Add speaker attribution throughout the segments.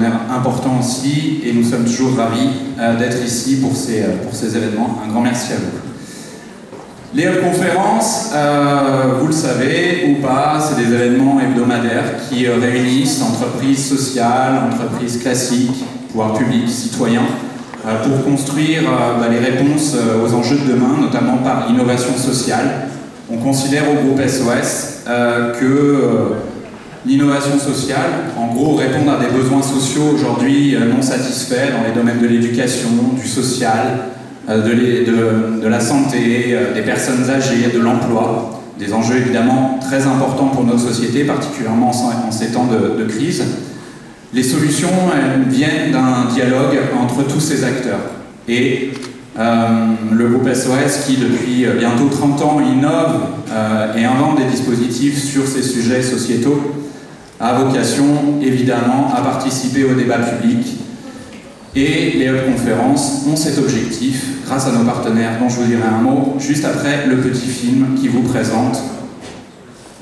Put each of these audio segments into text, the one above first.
Speaker 1: important aussi, et nous sommes toujours ravis d'être ici pour ces événements. Un grand merci à vous. Les Hub Conférences, vous le savez ou pas, c'est des événements hebdomadaires qui réunissent entreprises sociales, entreprises classiques, pouvoirs publics, citoyens, pour construire les réponses aux enjeux de demain, notamment par l'innovation sociale. On considère au groupe SOS que l'innovation sociale, en gros, répond à des besoins sociaux aujourd'hui non satisfaits dans les domaines de l'éducation, du social, de la santé, des personnes âgées, de l'emploi. Des enjeux évidemment très importants pour notre société, particulièrement en ces temps de crise. Les solutions viennent d'un dialogue entre tous ces acteurs. Et le groupe SOS, qui depuis bientôt 30 ans innove et invente des dispositifs sur ces sujets sociétaux, a vocation évidemment à participer au débat public. Et les Hub Conférences ont cet objectif grâce à nos partenaires dont je vous dirai un mot juste après le petit film qui vous présente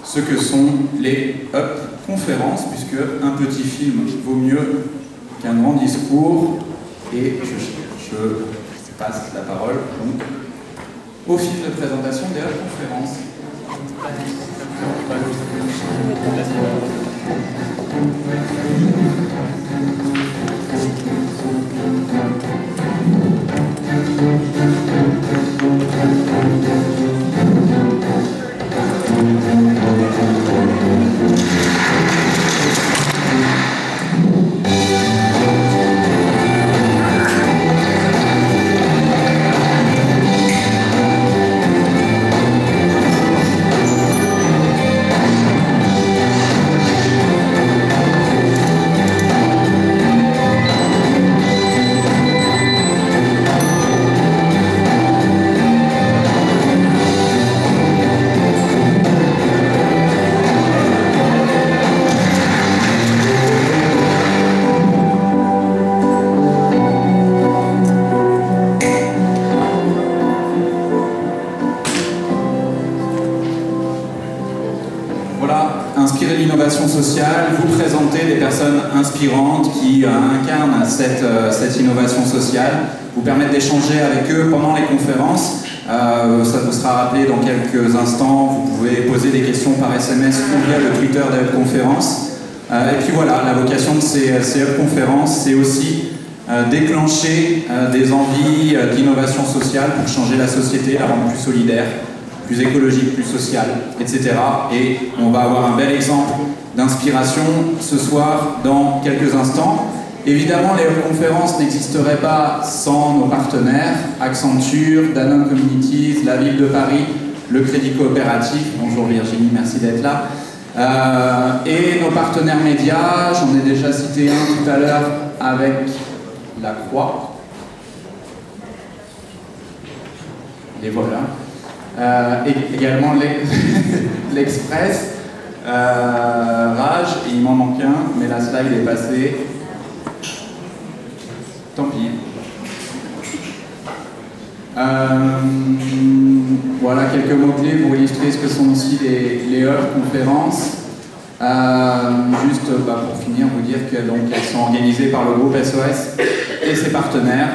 Speaker 1: ce que sont les Hub Conférences, puisque un petit film vaut mieux qu'un grand discours. Et je passe la parole donc au film de présentation des Hub Conférences. Inspirer l'innovation sociale, vous présenter des personnes inspirantes qui incarnent cette innovation sociale, vous permettre d'échanger avec eux pendant les conférences. Ça vous sera rappelé dans quelques instants, vous pouvez poser des questions par SMS ou via le Twitter des Hub Conférences. Et puis voilà, la vocation de ces Hub Conférences, c'est aussi déclencher des envies d'innovation sociale pour changer la société, la rendre plus solidaire, plus écologique, plus sociale, etc. Et on va avoir un bel exemple d'inspiration ce soir dans quelques instants. Évidemment, les Hub Conférences n'existeraient pas sans nos partenaires, Accenture, Danone Communities, la Ville de Paris, le Crédit Coopératif, bonjour Virginie, merci d'être là, et nos partenaires médias, j'en ai déjà cité un tout à l'heure avec la Croix, les voilà. Et également l'Express, Rage, et il m'en manque un, mais la slide est passée. Tant pis. Voilà quelques mots-clés pour illustrer ce que sont aussi les Hub Conférences. Juste pour finir, vous dire qu'elles sont organisées par le groupe SOS et ses partenaires.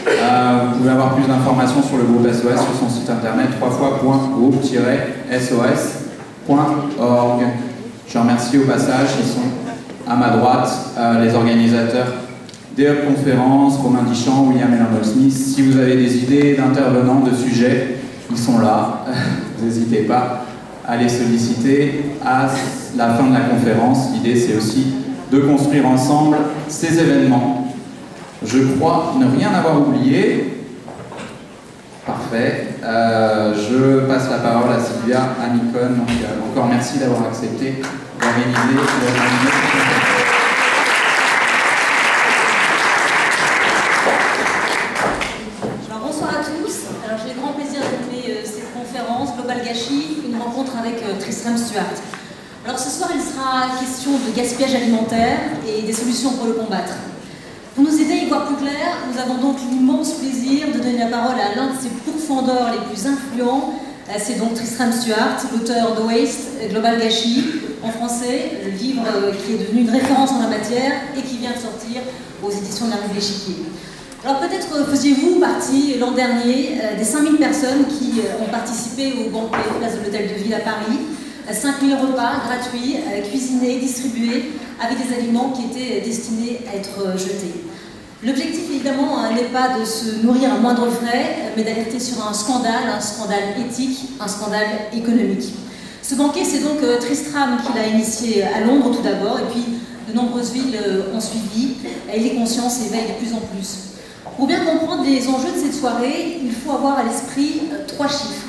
Speaker 1: Vous pouvez avoir plus d'informations sur le groupe SOS sur son site internet www.groupe-sos.org. Je remercie au passage, ils sont à ma droite, les organisateurs des Hub Conférences, Romain Dichamp, William Ellenboll-Smith. Si vous avez des idées d'intervenants, de sujets, ils sont là. N'hésitez pas à les solliciter à la fin de la conférence. L'idée, c'est aussi de construire ensemble ces événements. Je crois ne rien avoir oublié. Parfait. Je passe la parole à Sylvia Amicon. Donc, encore merci d'avoir accepté d'organiser cette conférence.
Speaker 2: Bonsoir à tous. Alors, j'ai le grand plaisir d'animer cette conférence Global Gâchis, une rencontre avec Tristram Stuart. Alors ce soir, il sera question de gaspillage alimentaire et des solutions pour le combattre. Pour nous aider à y voir plus clair, nous avons donc l'immense plaisir de donner la parole à l'un de ces pourfendeurs les plus influents. C'est donc Tristram Stuart, l'auteur de Waste, Global Gâchis, en français, le livre qui est devenu une référence en la matière et qui vient de sortir aux éditions de la Rue de l'Échiquier. Alors peut-être faisiez-vous partie l'an dernier des 5000 personnes qui ont participé au banquet place de l'Hôtel de Ville à Paris. 5000 repas gratuits, cuisinés, distribués, avec des aliments qui étaient destinés à être jetés. L'objectif, évidemment, n'est pas de se nourrir à moindre frais, mais d'alerter sur un scandale éthique, un scandale économique. Ce banquet, c'est donc Tristram qui l'a initié à Londres tout d'abord, et puis de nombreuses villes ont suivi, et les consciences éveillent de plus en plus. Pour bien comprendre les enjeux de cette soirée, il faut avoir à l'esprit 3 chiffres.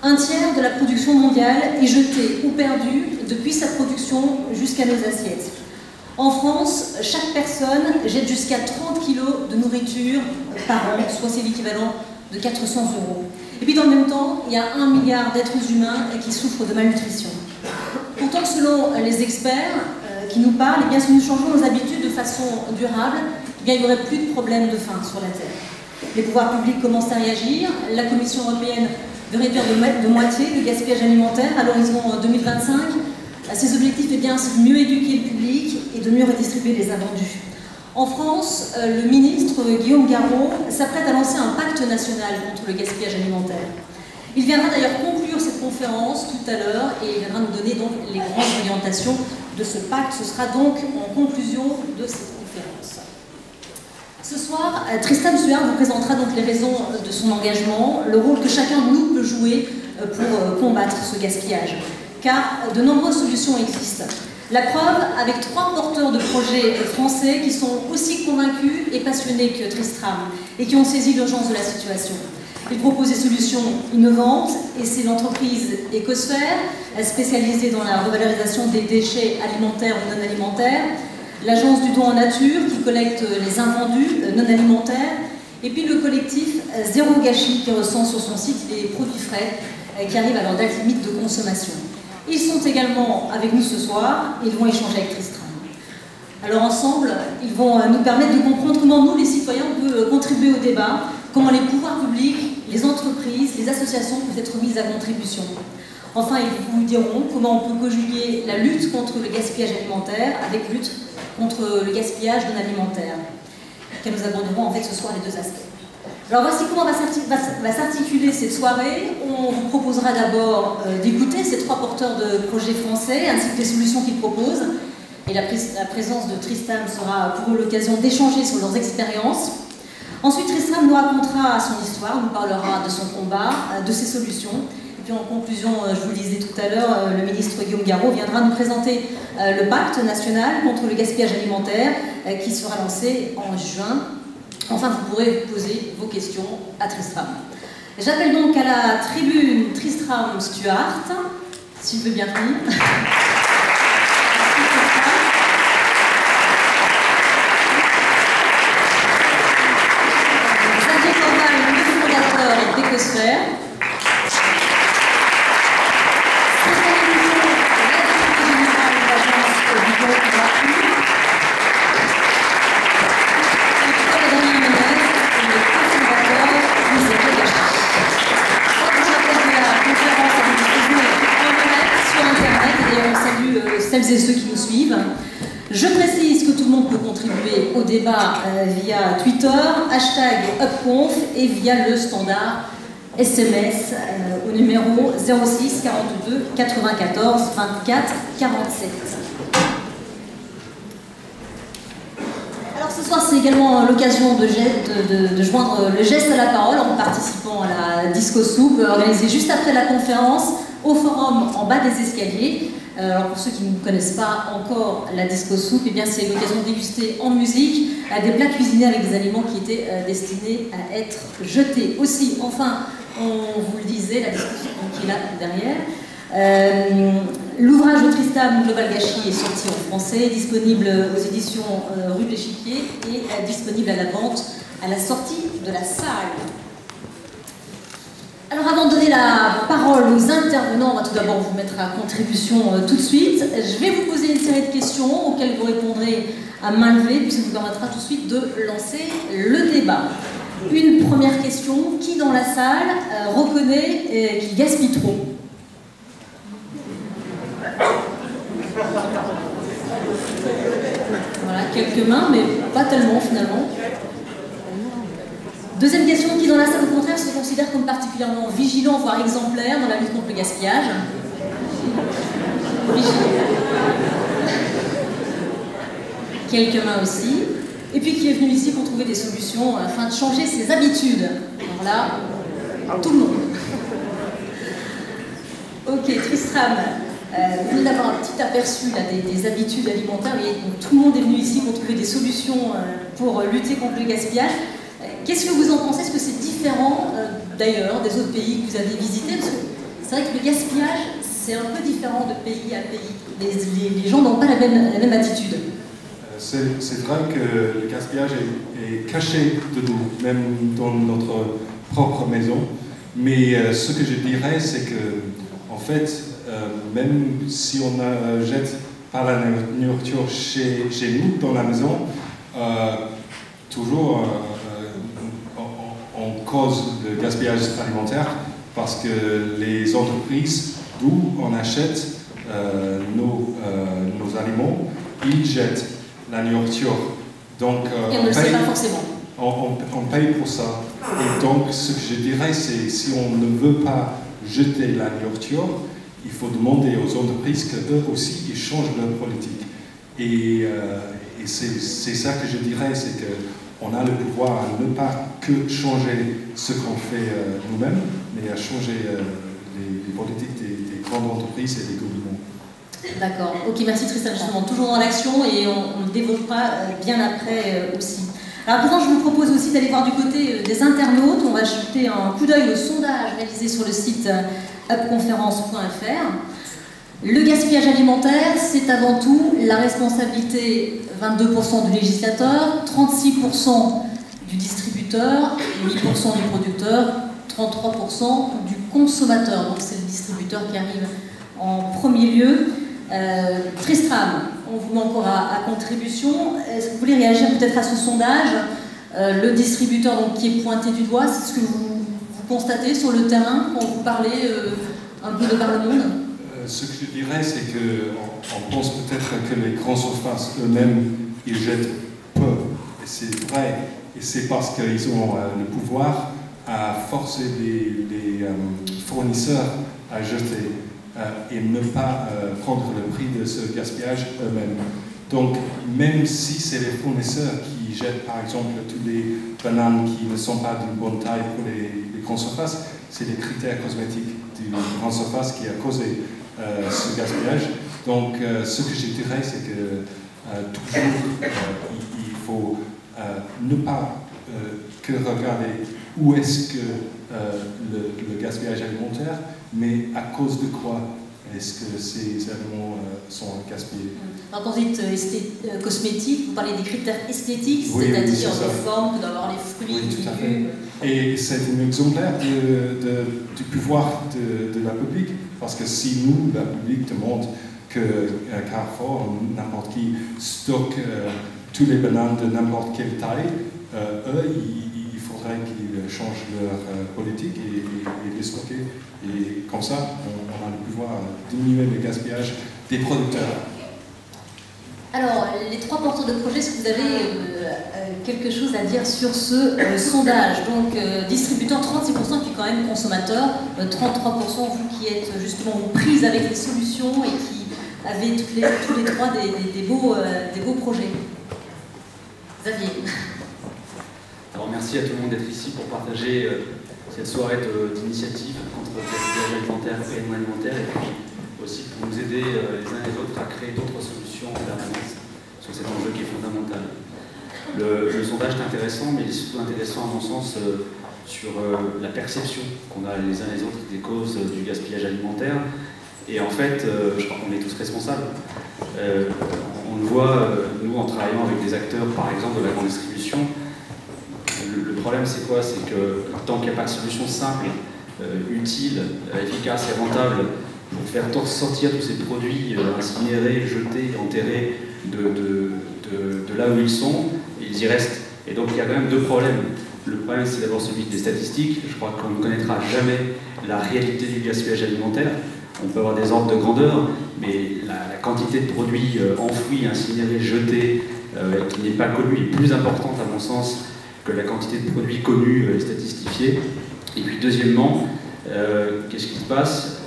Speaker 2: Un tiers de la production mondiale est jeté ou perdu depuis sa production jusqu'à nos assiettes. En France, chaque personne jette jusqu'à 30 kg de nourriture par an, soit c'est l'équivalent de 400 €. Et puis dans le même temps, il y a 1 milliard d'êtres humains qui souffrent de malnutrition. Pourtant, selon les experts qui nous parlent, eh bien, si nous changeons nos habitudes de façon durable, eh bien, il n'y aurait plus de problème de faim sur la Terre. Les pouvoirs publics commencent à réagir. La Commission européenne de réduire de moitié le gaspillage alimentaire à l'horizon 2025. Ces objectifs, eh bien, c'est de mieux éduquer le public et de mieux redistribuer les invendus. En France, le ministre Guillaume Garot s'apprête à lancer un pacte national contre le gaspillage alimentaire. Il viendra d'ailleurs conclure cette conférence tout à l'heure et il viendra nous donner donc les grandes orientations de ce pacte. Ce sera donc en conclusion de cette conférence. Ce soir, Tristan Suard vous présentera donc les raisons de son engagement, le rôle que chacun de nous peut jouer pour combattre ce gaspillage. Car de nombreuses solutions existent. La preuve avec 3 porteurs de projets français qui sont aussi convaincus et passionnés que Tristram et qui ont saisi l'urgence de la situation. Ils proposent des solutions innovantes et c'est l'entreprise Ecosphère, spécialisée dans la revalorisation des déchets alimentaires ou non alimentaires, l'agence du don en nature qui collecte les invendus non alimentaires, et puis le collectif Zéro Gâchis qui recense sur son site les produits frais qui arrivent à leur date limite de consommation. Ils sont également avec nous ce soir et ils vont échanger avec Tristram. Alors ensemble, ils vont nous permettre de comprendre comment nous, les citoyens, on peut contribuer au débat, comment les pouvoirs publics, les entreprises, les associations peuvent être mises à contribution. Enfin, ils vous diront comment on peut conjuguer la lutte contre le gaspillage alimentaire avec lutte contre le gaspillage non alimentaire. Que nous aborderons en fait ce soir les 2 aspects. Alors voici comment va s'articuler cette soirée. On vous proposera d'abord d'écouter ces 3 porteurs de projets français ainsi que les solutions qu'ils proposent. Et la présence de Tristram sera pour eux l'occasion d'échanger sur leurs expériences. Ensuite, Tristram nous racontera son histoire, nous parlera de son combat, de ses solutions. Et puis en conclusion, je vous le disais tout à l'heure, le ministre Guillaume Garot viendra nous présenter le pacte national contre le gaspillage alimentaire qui sera lancé en juin. Enfin, vous pourrez poser vos questions à Tristram. J'appelle donc à la tribune Tristram Stuart, s'il veut bien venir. Xavier Corval, le fondateur d'Ecosphère. Celles et ceux qui nous suivent. Je précise que tout le monde peut contribuer au débat via Twitter, #UpConf et via le standard SMS au numéro 06 42 94 24 47. Alors ce soir, c'est également l'occasion de joindre le geste à la parole en participant à la Disco Soup organisée juste après la conférence au forum en bas des escaliers. Alors pour ceux qui ne connaissent pas encore la Disco Soup, eh bien c'est l'occasion de déguster en musique des plats cuisinés avec des aliments qui étaient destinés à être jetés. Aussi, enfin, on vous le disait, la Disco Soup qui est là derrière. L'ouvrage de Tristram, Global Gâchis, est sorti en français, disponible aux éditions Rue de l'Échiquier et disponible à la vente à la sortie de la salle. Alors avant de donner la parole aux intervenants, on va tout d'abord vous mettre à contribution tout de suite. Je vais vous poser une série de questions auxquelles vous répondrez à main levée, puis ça vous permettra tout de suite de lancer le débat. Une première question, qui dans la salle reconnaît qu'il gaspille trop? Voilà, quelques quelques mains, mais pas tellement finalement. Deuxième question, qui dans la salle au contraire se considère comme particulièrement vigilant, voire exemplaire dans la lutte contre le gaspillage? Vigilant. Quelques mains aussi. Et puis qui est venu ici pour trouver des solutions afin de changer ses habitudes. Alors là, tout le monde. Ok, Tristram, vous venez d'avoir un petit aperçu là, des habitudes alimentaires. Donc, tout le monde est venu ici pour trouver des solutions pour lutter contre le gaspillage. Qu'est-ce que vous en pensez? Est-ce que c'est différent d'ailleurs des autres pays que vous avez visités? Parce que c'est vrai que le gaspillage, c'est un peu différent de pays à pays. Les gens n'ont pas la même attitude.
Speaker 3: C'est vrai que le gaspillage est caché de nous, même dans notre propre maison. Mais ce que je dirais, c'est que, en fait, même si on jette pas la nourriture chez nous, dans la maison, toujours on cause le gaspillage alimentaire parce que les entreprises d'où on achète nos aliments, ils jettent la nourriture. Donc,
Speaker 2: et on ne le sait pas forcément.
Speaker 3: On paye pour ça. Et donc, ce que je dirais, c'est si on ne veut pas jeter la nourriture, il faut demander aux entreprises qu'eux aussi, ils changent leur politique. Et c'est ça que je dirais, c'est qu'on a le pouvoir à ne pas que changer ce qu'on fait nous-mêmes, mais à changer les politiques des grandes entreprises et des gouvernements.
Speaker 2: D'accord. Ok, merci Tristan. Justement, toujours dans l'action et on le développera bien après aussi. Alors à présent, je vous propose aussi d'aller voir du côté des internautes. On va jeter un coup d'œil au sondage réalisé sur le site upconférence.fr. Le gaspillage alimentaire, c'est avant tout la responsabilité 22% du législateur, 36% du distributeur, 8% du producteur, 33% du consommateur. Donc c'est le distributeur qui arrive en premier lieu. Tristram, on vous met encore à contribution. Est-ce que vous voulez réagir peut-être à ce sondage? Le distributeur donc, qui est pointé du doigt, c'est ce que vous constatez sur le terrain quand vous parlez un peu de par le monde?
Speaker 3: Ce que je dirais, c'est qu'on pense peut-être que les grandes surfaces eux-mêmes, ils jettent peu. Et c'est vrai. Et c'est parce qu'ils ont le pouvoir à forcer les fournisseurs à jeter. Et ne pas prendre le prix de ce gaspillage eux-mêmes. Donc, même si c'est les fournisseurs qui jettent, par exemple, toutes les bananes qui ne sont pas d'une bonne taille pour les grandes surfaces, c'est les critères cosmétiques des grandes surfaces qui a causé ce gaspillage. Donc, ce que je dirais, c'est que toujours, il faut ne pas que regarder où est-ce que le gaspillage alimentaire, mais à cause de quoi est-ce que ces aliments sont gaspillés?
Speaker 2: Alors quand vous dites cosmétique, vous parlez des critères esthétiques,
Speaker 3: oui,
Speaker 2: c'est-à-dire
Speaker 3: oui,
Speaker 2: de forme, d'avoir les fruits,
Speaker 3: oui, tout à
Speaker 2: légumes.
Speaker 3: fait. Et c'est un exemplaire du pouvoir de la public, parce que si nous, la public, demande que Carrefour, n'importe qui, stocke tous les bananes de n'importe quelle taille, eux, il faudrait qu'ils changent leur politique et les stocker. Et comme ça, on a le pouvoir de diminuer le gaspillage des producteurs.
Speaker 2: Alors, les trois porteurs de projet, est-ce que vous avez quelque chose à dire sur ce sondage? Donc, distributeur 36%, puis quand même consommateur 33%, vous qui êtes justement prises avec les solutions et qui avez tous les trois des beaux projets. Xavier.
Speaker 4: Alors merci à tout le monde d'être ici pour partager cette soirée d'initiative contre le gaspillage alimentaire et non alimentaire, et puis aussi pour nous aider les uns et les autres à créer d'autres solutions en permanence sur cet enjeu qui est fondamental. Le sondage est intéressant, mais il est surtout intéressant à mon sens sur la perception qu'on a les uns et les autres des causes du gaspillage alimentaire. Et en fait, je crois qu'on est tous responsables. On le voit, nous, en travaillant avec des acteurs, par exemple, de la grande distribution. Le problème, c'est quoi? C'est que tant qu'il n'y a pas de solution simple, utile, efficace et rentable pour faire sortir tous ces produits incinérés, jetés, enterrés de là où ils sont, ils y restent. Et donc, il y a quand même deux problèmes. Le problème, c'est d'abord celui des statistiques. Je crois qu'on ne connaîtra jamais la réalité du gaspillage alimentaire. on peut avoir des ordres de grandeur, mais la quantité de produits enfouis, incinérés, jetés, qui n'est pas connue, est plus importante à mon sens que la quantité de produits connus et statistifiés. Et puis deuxièmement, qu'est-ce qui se passe?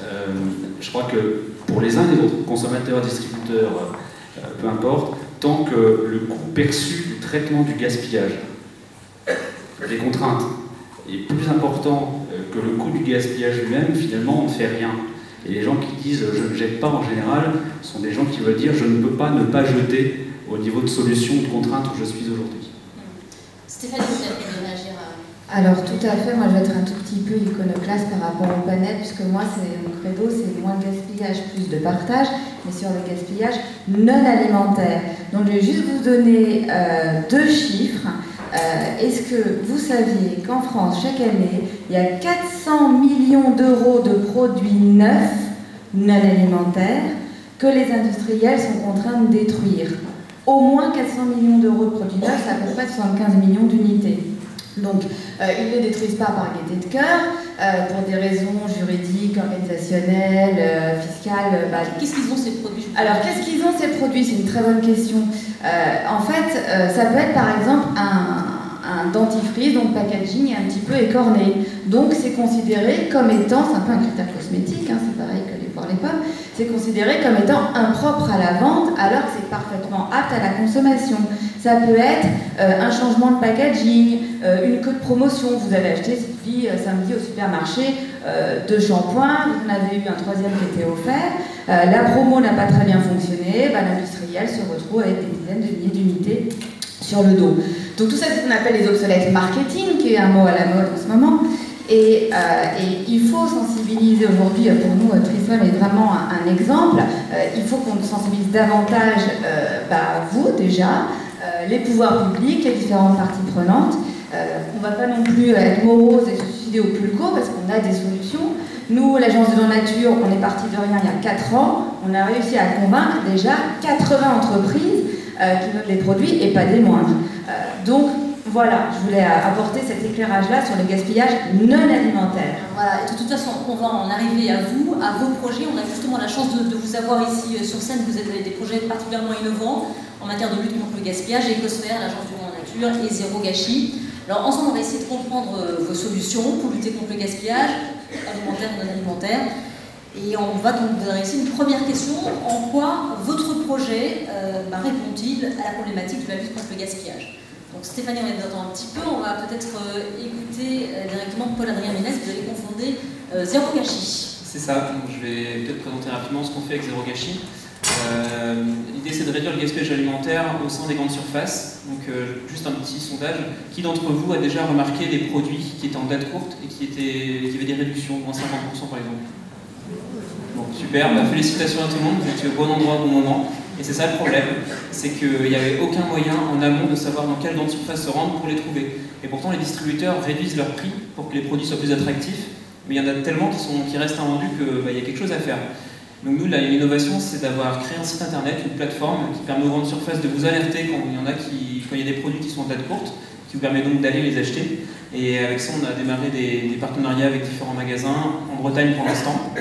Speaker 4: Je crois que pour les uns et les autres, consommateurs, distributeurs, peu importe, tant que le coût perçu du traitement du gaspillage, les contraintes, est plus important que le coût du gaspillage lui-même, finalement on ne fait rien. Et les gens qui disent je ne jette pas en général sont des gens qui veulent dire je ne peux pas ne pas jeter au niveau de solutions ou de contraintes où je suis aujourd'hui.
Speaker 2: Stéphanie, vous avez réagir à...
Speaker 5: Alors tout à fait, moi je vais être un tout petit peu iconoclaste par rapport au panel, puisque moi mon credo c'est moins de gaspillage, plus de partage, mais sur le gaspillage non alimentaire. Donc je vais juste vous donner 2 chiffres. Est-ce que vous saviez qu'en France, chaque année, il y a 400 millions d'euros de produits neufs non alimentaires que les industriels sont contraints de détruire? Au moins 400 millions d'euros de produits neufs, c'est à peu près 75 millions d'unités. Donc, ils ne les détruisent pas par gaieté de cœur, pour des raisons juridiques, organisationnelles, fiscales.
Speaker 2: Qu'est-ce qu'ils ont ces produits?
Speaker 5: Alors, qu'est-ce qu'ils ont ces produits? C'est une très bonne question. En fait, ça peut être par exemple un dentifrice, donc packaging un petit peu écorné. Donc, c'est considéré comme étant, c'est un peu un critère cosmétique, hein, c'est pareil que les poires les pommes, c'est considéré comme étant impropre à la vente alors que c'est parfaitement apte à la consommation. Ça peut être un changement de packaging, une queue de promotion. Vous avez acheté samedi au supermarché 2 shampoings, vous en avez eu un 3e qui était offert. La promo n'a pas très bien fonctionné, l'industriel se retrouve avec des dizaines de milliers d'unités sur le dos. Donc tout ça, c'est ce qu'on appelle les obsolètes marketing, qui est un mot à la mode en ce moment. Et il faut sensibiliser aujourd'hui, pour nous, Trisol est vraiment un exemple. Il faut qu'on sensibilise davantage vous déjà, les pouvoirs publics, les différentes parties prenantes. On ne va pas non plus être morose et se suicider au pulco parce qu'on a des solutions. Nous, l'Agence de la Nature, on est parti de rien il y a 4 ans. On a réussi à convaincre déjà 80 entreprises qui veulent des produits et pas des moindres. Donc voilà, je voulais apporter cet éclairage-là sur le gaspillage non alimentaire.
Speaker 2: Voilà, et de toute façon, on va en arriver à vous, à vos projets. On a justement la chance de vous avoir ici sur scène. Vous avez des projets particulièrement innovants en matière de lutte contre le gaspillage, Ecosphère, l'Agence de la Nature et Zéro Gâchis. Alors ensemble, on va essayer de comprendre vos solutions pour lutter contre le gaspillage, alimentaire et non alimentaire. Et on va donc vous adresser une première question. En quoi votre projet répond-il à la problématique de la lutte contre le gaspillage? Donc Stéphanie, on va vous attendre un petit peu. On va peut-être écouter directement Paul-Adrien Ménès. Vous allez confonder Zéro Gâchis.
Speaker 6: C'est ça. Donc, je vais peut-être présenter rapidement ce qu'on fait avec Zéro Gâchis. L'idée, c'est de réduire le gaspillage alimentaire au sein des grandes surfaces. Donc juste un petit sondage. Qui d'entre vous a déjà remarqué des produits qui étaient en date courte et qui avaient des réductions, moins 50% par exemple? Bon, super, félicitations à tout le monde, vous étiez au bon endroit au bon moment. Et c'est ça le problème, c'est qu'il n'y avait aucun moyen en amont de savoir dans quelle grande surface se rendre pour les trouver. Et pourtant, les distributeurs réduisent leur prix pour que les produits soient plus attractifs, mais il y en a tellement qui restent invendus qu'il y a quelque chose à faire. Donc nous, l'innovation, c'est d'avoir créé un site internet, une plateforme qui permet aux grandes surfaces de vous alerter quand il y a des produits qui sont en date courte, qui vous permet donc d'aller les acheter. Et avec ça, on a démarré des partenariats avec différents magasins, en Bretagne pour l'instant.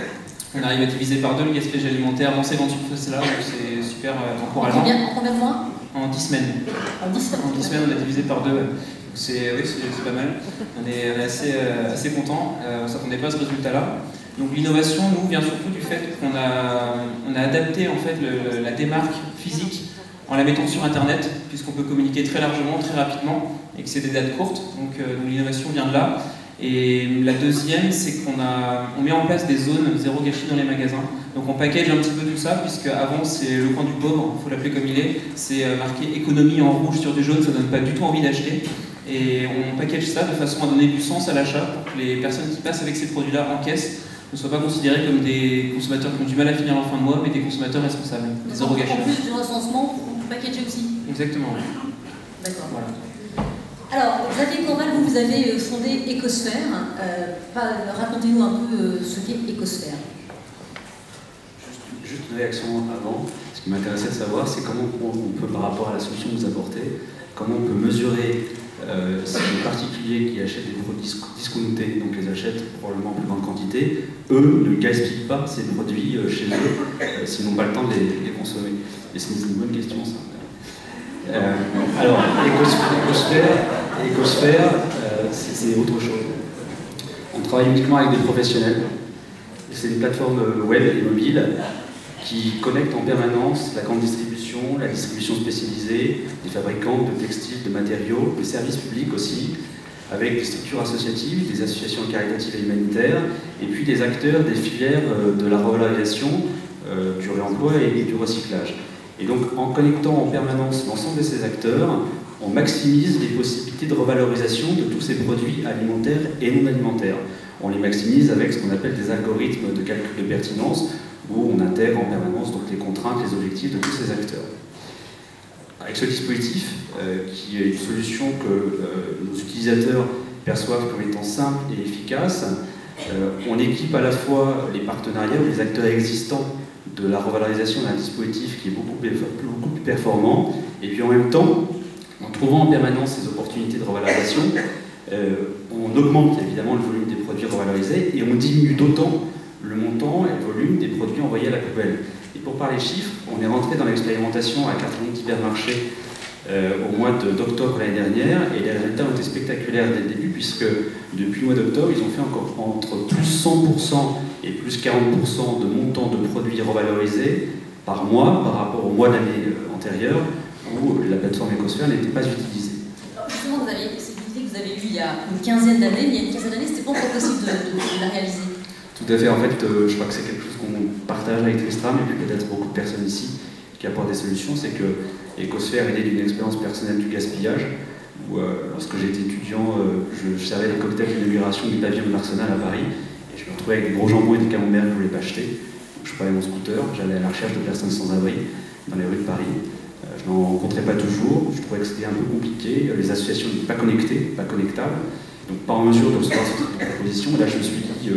Speaker 6: On arrive à diviser par 2 le gaspillage alimentaire dans ces grandes surfaces-là, donc c'est super encourageant.
Speaker 2: En combien de mois?
Speaker 6: En 10 semaines.
Speaker 2: En 10 semaines.
Speaker 6: En 10 semaines, on a divisé par 2. C'est pas mal. On est assez contents. On ne s'attendait pas à ce résultat-là. Donc l'innovation, nous, vient surtout du fait qu'on a adapté en fait la démarque physique en la mettant sur Internet, puisqu'on peut communiquer très largement, très rapidement, et que c'est des dates courtes. Donc l'innovation vient de là. Et la deuxième, c'est qu'on met en place des zones Zéro Gâchis dans les magasins. Donc on package un petit peu tout ça, puisque avant c'est le coin du pauvre, il faut l'appeler comme il est. C'est marqué économie en rouge sur du jaune, ça donne pas du tout envie d'acheter. Et on package ça de façon à donner du sens à l'achat pour que les personnes qui passent avec ces produits-là en caisse ne soient pas considérés comme des consommateurs qui ont du mal à finir leur fin de mois, mais des consommateurs responsables. Des Zéro Gâchis.
Speaker 2: En plus du recensement, vous packagez aussi.
Speaker 6: Exactement.
Speaker 2: D'accord.
Speaker 6: Voilà.
Speaker 2: Alors, Xavier Corval, vous avez fondé Ecosphère. Racontez-nous un peu ce qu'est Ecosphère.
Speaker 4: Juste une réaction avant. Ce qui m'intéressait de savoir, c'est comment on peut, par rapport à la solution que vous apportez, comment on peut mesurer Si les particuliers qui achètent des produits discountés, donc les achètent probablement en plus grande quantité, eux ne gaspillent pas ces produits chez eux s'ils n'ont pas le temps de les consommer. Et c'est une bonne question, ça. Alors, Ecosphère, c'est autre chose. On travaille uniquement avec des professionnels. C'est des plateformes web et mobiles qui connectent en permanence la grande distribution, la distribution spécialisée, les fabricants de textiles, de matériaux, les services publics aussi, avec des structures associatives, des associations caritatives et humanitaires, et puis des acteurs des filières de la revalorisation, du réemploi et du recyclage. Et donc, en connectant en permanence l'ensemble de ces acteurs, on maximise les possibilités de revalorisation de tous ces produits alimentaires et non alimentaires. On les maximise avec ce qu'on appelle des algorithmes de calcul de pertinence, où on intègre en permanence donc, les contraintes, les objectifs de tous ces acteurs. Avec ce dispositif, qui est une solution que nos utilisateurs perçoivent comme étant simple et efficace, on équipe à la fois les partenariats ou les acteurs existants de la revalorisation d'un dispositif qui est beaucoup plus performant, et puis en même temps, en trouvant en permanence ces opportunités de revalorisation, on augmente évidemment le volume des produits revalorisés et on diminue d'autant le montant et le volume des produits envoyés à la poubelle. Et pour parler chiffres, on est rentré dans l'expérimentation avec un certain nombre d'hypermarchés au mois d'octobre l'année dernière, et les résultats ont été spectaculaires dès le début, puisque depuis le mois d'octobre, ils ont fait encore entre plus 100% et plus 40% de montant de produits revalorisés par mois par rapport au mois de l'année antérieure, où la plateforme Ecosphère n'était pas utilisée.
Speaker 2: Alors justement, c'est une idée que vous avez eue il y a une quinzaine d'années, mais il y a une quinzaine d'années, c'était pas encore possible de la réaliser.
Speaker 4: Tout à fait, en fait, je crois que c'est quelque chose qu'on partage avec Tristram, et puis peut-être beaucoup de personnes ici qui apportent des solutions. C'est que Ecosphère est née d'une expérience personnelle du gaspillage, où lorsque j'étais étudiant, je servais les cocktails d'inauguration du pavillon de l'Arsenal à Paris, et je me retrouvais avec des gros jambons et des camemberts que je ne voulais pas acheter. Donc, je prenais mon scooter, j'allais à la recherche de personnes sans abri dans les rues de Paris. Je n'en rencontrais pas toujours, je trouvais que c'était un peu compliqué, les associations n'étaient pas connectées, pas connectables, donc pas en mesure de recevoir ce type de proposition. Et là je me suis dit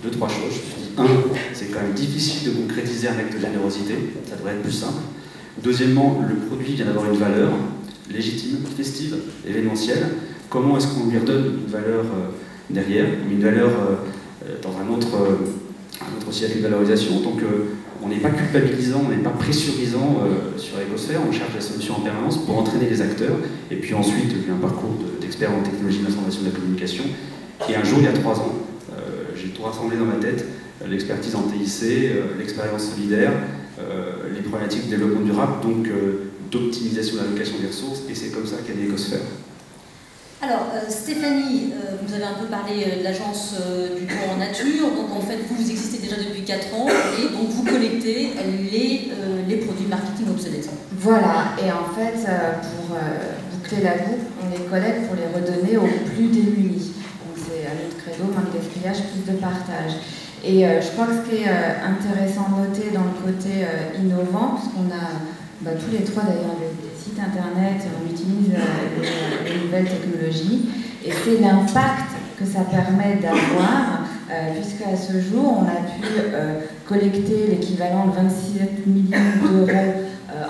Speaker 4: deux, trois choses. Je me suis dit, c'est quand même difficile de concrétiser un acte de générosité, ça devrait être plus simple. Deuxièmement, le produit vient d'avoir une valeur légitime, festive, événementielle. Comment est-ce qu'on lui redonne une valeur derrière, une valeur dans un autre siècle de valorisation. Donc on n'est pas culpabilisant, on n'est pas pressurisant sur Ecosphère, on cherche la solution en permanence pour entraîner les acteurs, et puis ensuite, il y a un parcours d'expert en technologie de l'information et de la communication. Et un jour, il y a 3 ans, j'ai tout rassemblé dans ma tête, l'expertise en TIC, l'expérience solidaire, les problématiques de développement durable, donc d'optimisation de l'allocation des ressources, et c'est comme ça qu'est né Ecosphère.
Speaker 2: Alors, Stéphanie, vous avez un peu parlé de l'agence du don en nature. Donc, en fait, vous existez déjà depuis 4 ans et donc vous collectez les produits marketing obsolètes.
Speaker 5: Voilà, et en fait, pour boucler la boucle, on les collecte pour les redonner aux plus démunis. Donc, c'est à notre credo, moins de gaspillage, plus de partage. Et je crois que ce qui est intéressant de noter dans le côté innovant, puisqu'on a tous les 3 d'ailleurs des sites internet, on utilise les nouvelles technologies, et c'est l'impact que ça permet d'avoir, puisqu'à ce jour on a pu collecter l'équivalent de 27 millions d'euros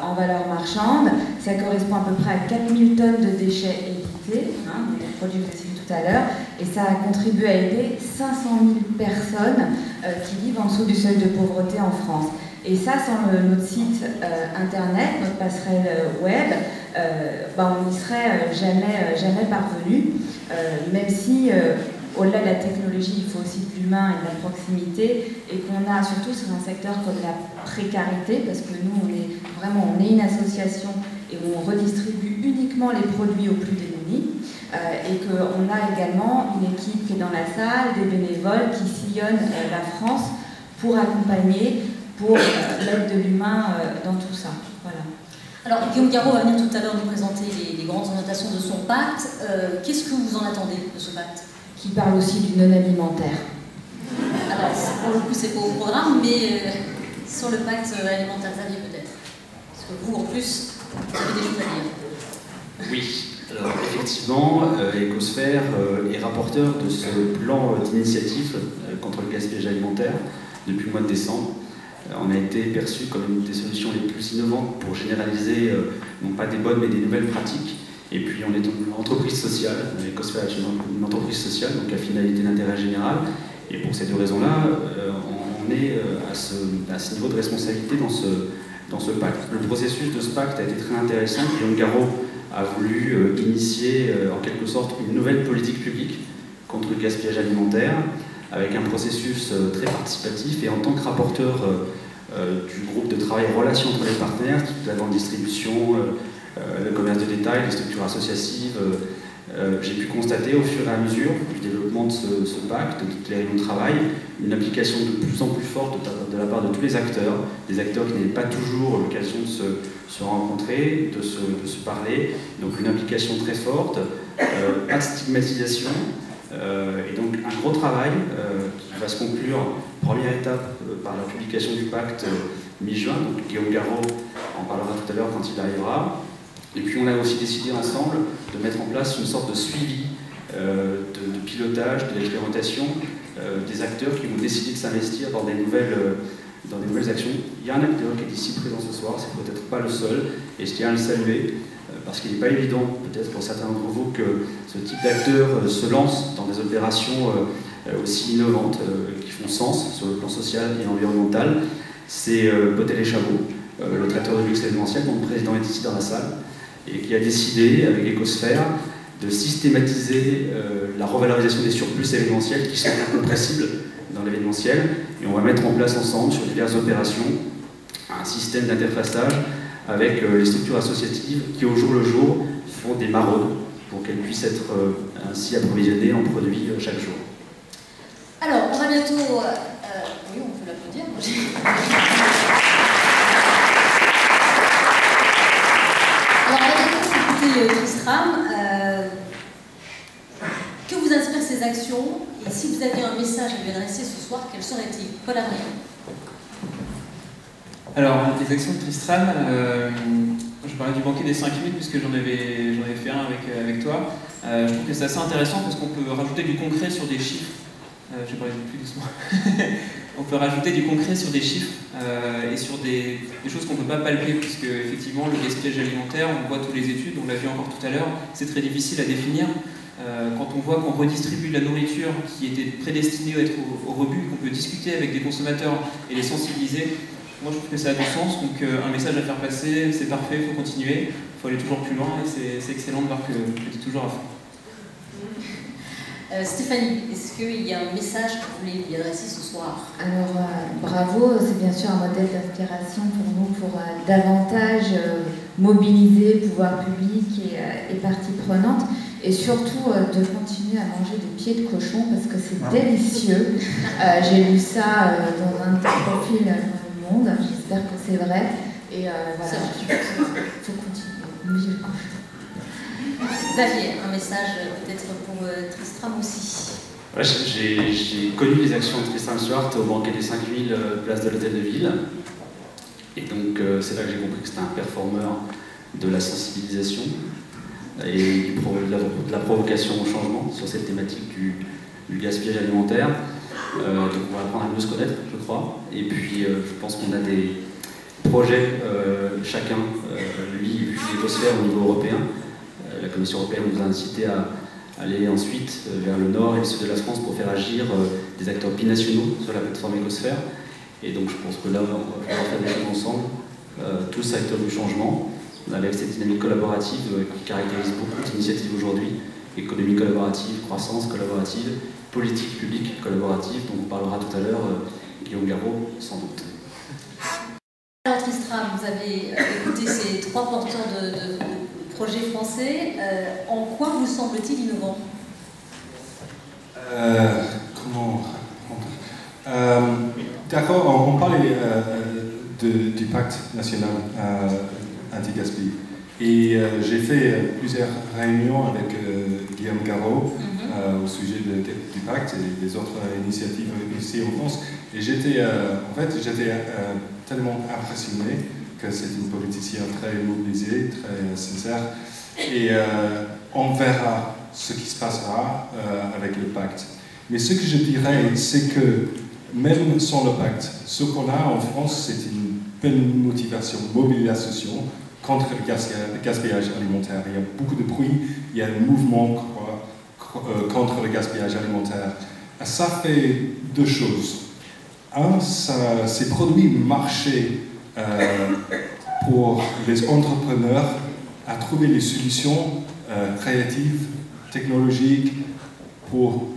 Speaker 5: en valeur marchande. Ça correspond à peu près à 4000 tonnes de déchets évités, les produits que j'ai cités tout à l'heure, et ça a contribué à aider 500 000 personnes qui vivent en dessous du seuil de pauvreté en France. Et ça, sans notre site internet, notre passerelle web, on n'y serait jamais parvenu, même si au-delà de la technologie, il faut aussi de l'humain et de la proximité, et qu'on a surtout sur un secteur comme la précarité, parce que nous, on est une association et on redistribue uniquement les produits aux plus démunis, et qu'on a également une équipe qui est dans la salle, des bénévoles qui sillonnent la France pour accompagner, pour l'aide de l'humain dans tout ça. Voilà.
Speaker 2: Alors, Guillaume Garot va venir tout à l'heure nous présenter les grandes orientations de son pacte. Qu'est-ce que vous en attendez de ce pacte?
Speaker 5: Qui parle aussi du non-alimentaire.
Speaker 2: Alors, pour le coup, c'est pas au programme, mais sur le pacte alimentaire, Xavier, peut-être. Parce que vous, en plus, vous avez des choses à dire.
Speaker 4: Oui, alors effectivement, Ecosphère est rapporteur de ce plan d'initiative contre le gaspillage alimentaire depuis le mois de décembre. On a été perçu comme une des solutions les plus innovantes pour généraliser, non pas des bonnes, mais des nouvelles pratiques. Et puis on est une entreprise sociale, Ecosphère est une entreprise sociale, donc à finalité d'intérêt général. Et pour ces deux raisons-là, on est à ce niveau de responsabilité dans ce pacte. Le processus de ce pacte a été très intéressant. Guillaume Garot a voulu initier en quelque sorte une nouvelle politique publique contre le gaspillage alimentaire, avec un processus très participatif. Et en tant que rapporteur du groupe de travail Relations entre les partenaires, toute la grande distribution, le commerce de détail, les structures associatives, j'ai pu constater au fur et à mesure du développement de ce pacte, de toutes les réunions de travail, une application de plus en plus forte de la part de tous les acteurs, des acteurs qui n'avaient pas toujours l'occasion de se rencontrer, de se parler, donc une implication très forte, pas de stigmatisation, et donc un gros travail qui va se conclure, première étape, par la publication du pacte mi-juin, donc Guillaume Garot en parlera tout à l'heure quand il arrivera. Et puis on a aussi décidé ensemble de mettre en place une sorte de suivi, de pilotage, de l'expérimentation des acteurs qui vont décider de s'investir dans des nouvelles actions. Il y a un acteur qui est ici présent ce soir, c'est peut-être pas le seul, et je tiens à le saluer, parce qu'il n'est pas évident, peut-être pour certains d'entre vous, que ce type d'acteur se lance dans des opérations aussi innovantes, qui font sens sur le plan social et environnemental. C'est Potel et Chabot, le traiteur de luxe événementiel, dont le président est ici dans la salle, et qui a décidé, avec Ecosphère, de systématiser la revalorisation des surplus événementiels qui sont incompressibles dans l'événementiel. Et on va mettre en place ensemble, sur diverses opérations, un système d'interfaçage avec les structures associatives qui, au jour le jour, font des maraudes pour qu'elles puissent être ainsi approvisionnées en produits chaque jour.
Speaker 2: Alors, on va bientôt... oui, on peut l'applaudir. Alors, on va bientôt écouter Tristram. Que vous inspirent ces actions? Et si vous aviez un message à lui adresser ce soir, quel serait-il? Paul Adrien.
Speaker 6: Alors, les actions de Tristram, je parlais du banquet des 5 minutes puisque j'en avais fait un avec toi. Je trouve que c'est assez intéressant parce qu'on peut rajouter du concret sur des chiffres. Je vais parler plus doucement. On peut rajouter du concret sur des chiffres et sur des choses qu'on ne peut pas palper, puisque effectivement le gaspillage alimentaire, on voit toutes les études, on l'a vu encore tout à l'heure, c'est très difficile à définir. Quand on voit qu'on redistribue de la nourriture qui était prédestinée à être au rebut, qu'on peut discuter avec des consommateurs et les sensibiliser, moi je trouve que ça a du sens. Donc un message à faire passer, c'est parfait, il faut continuer, il faut aller toujours plus loin, et c'est excellent de voir que je dis toujours à fond.
Speaker 2: Stéphanie, est-ce qu'il y a un message que vous voulez lui adresser ce soir?
Speaker 5: Alors, bravo, c'est bien sûr un modèle d'inspiration pour nous pour davantage mobiliser le pouvoir public et parties prenantes, et surtout de continuer à manger des pieds de cochon parce que c'est délicieux. J'ai lu ça dans un de tes profils dans Le Monde, j'espère que c'est vrai, et voilà, il faut continuer, manger le cochon.
Speaker 2: Xavier, un message peut-être pour Tristram aussi.
Speaker 4: Ouais, j'ai connu les actions de Tristram Stuart au banquet des 5000 place de l'Hôtel de Ville. Et donc c'est là que j'ai compris que c'était un performeur de la sensibilisation et de la provocation au changement sur cette thématique du gaspillage alimentaire. Donc on va apprendre à mieux se connaître, je crois. Et puis je pense qu'on a des projets, chacun, lui et puis Ecosphère au niveau européen. La Commission européenne nous a incité à aller ensuite vers le nord et le sud de la France pour faire agir des acteurs binationaux sur la plateforme Ecosphère. Et donc je pense que là, on va pouvoir faire des choses ensemble, tous acteurs du changement, avec cette dynamique collaborative qui caractérise beaucoup d'initiatives aujourd'hui, économie collaborative, croissance collaborative, politique publique collaborative, dont on parlera tout à l'heure, Guillaume Garot, sans doute.
Speaker 2: Alors Tristram, vous avez écouté ces trois porteurs de projets français. En quoi vous semble-t-il innovant?
Speaker 3: Comment répondre? D'accord, on parlait du pacte national anti-gaspi. Et j'ai fait plusieurs réunions avec Guillaume Garot au sujet du pacte et des autres initiatives ici en France. Et j'étais tellement impressionné que c'est une politicienne très mobilisée, très sincère. Et on verra ce qui se passera avec le pacte. Mais ce que je dirais, c'est que même sans le pacte, ce qu'on a en France, c'est une belle motivation, mobilisation contre le gaspillage alimentaire. Il y a beaucoup de bruit, il y a un mouvement contre le gaspillage alimentaire. Et ça fait deux choses. Un, ces produits marchaient pour les entrepreneurs à trouver des solutions créatives, technologiques, pour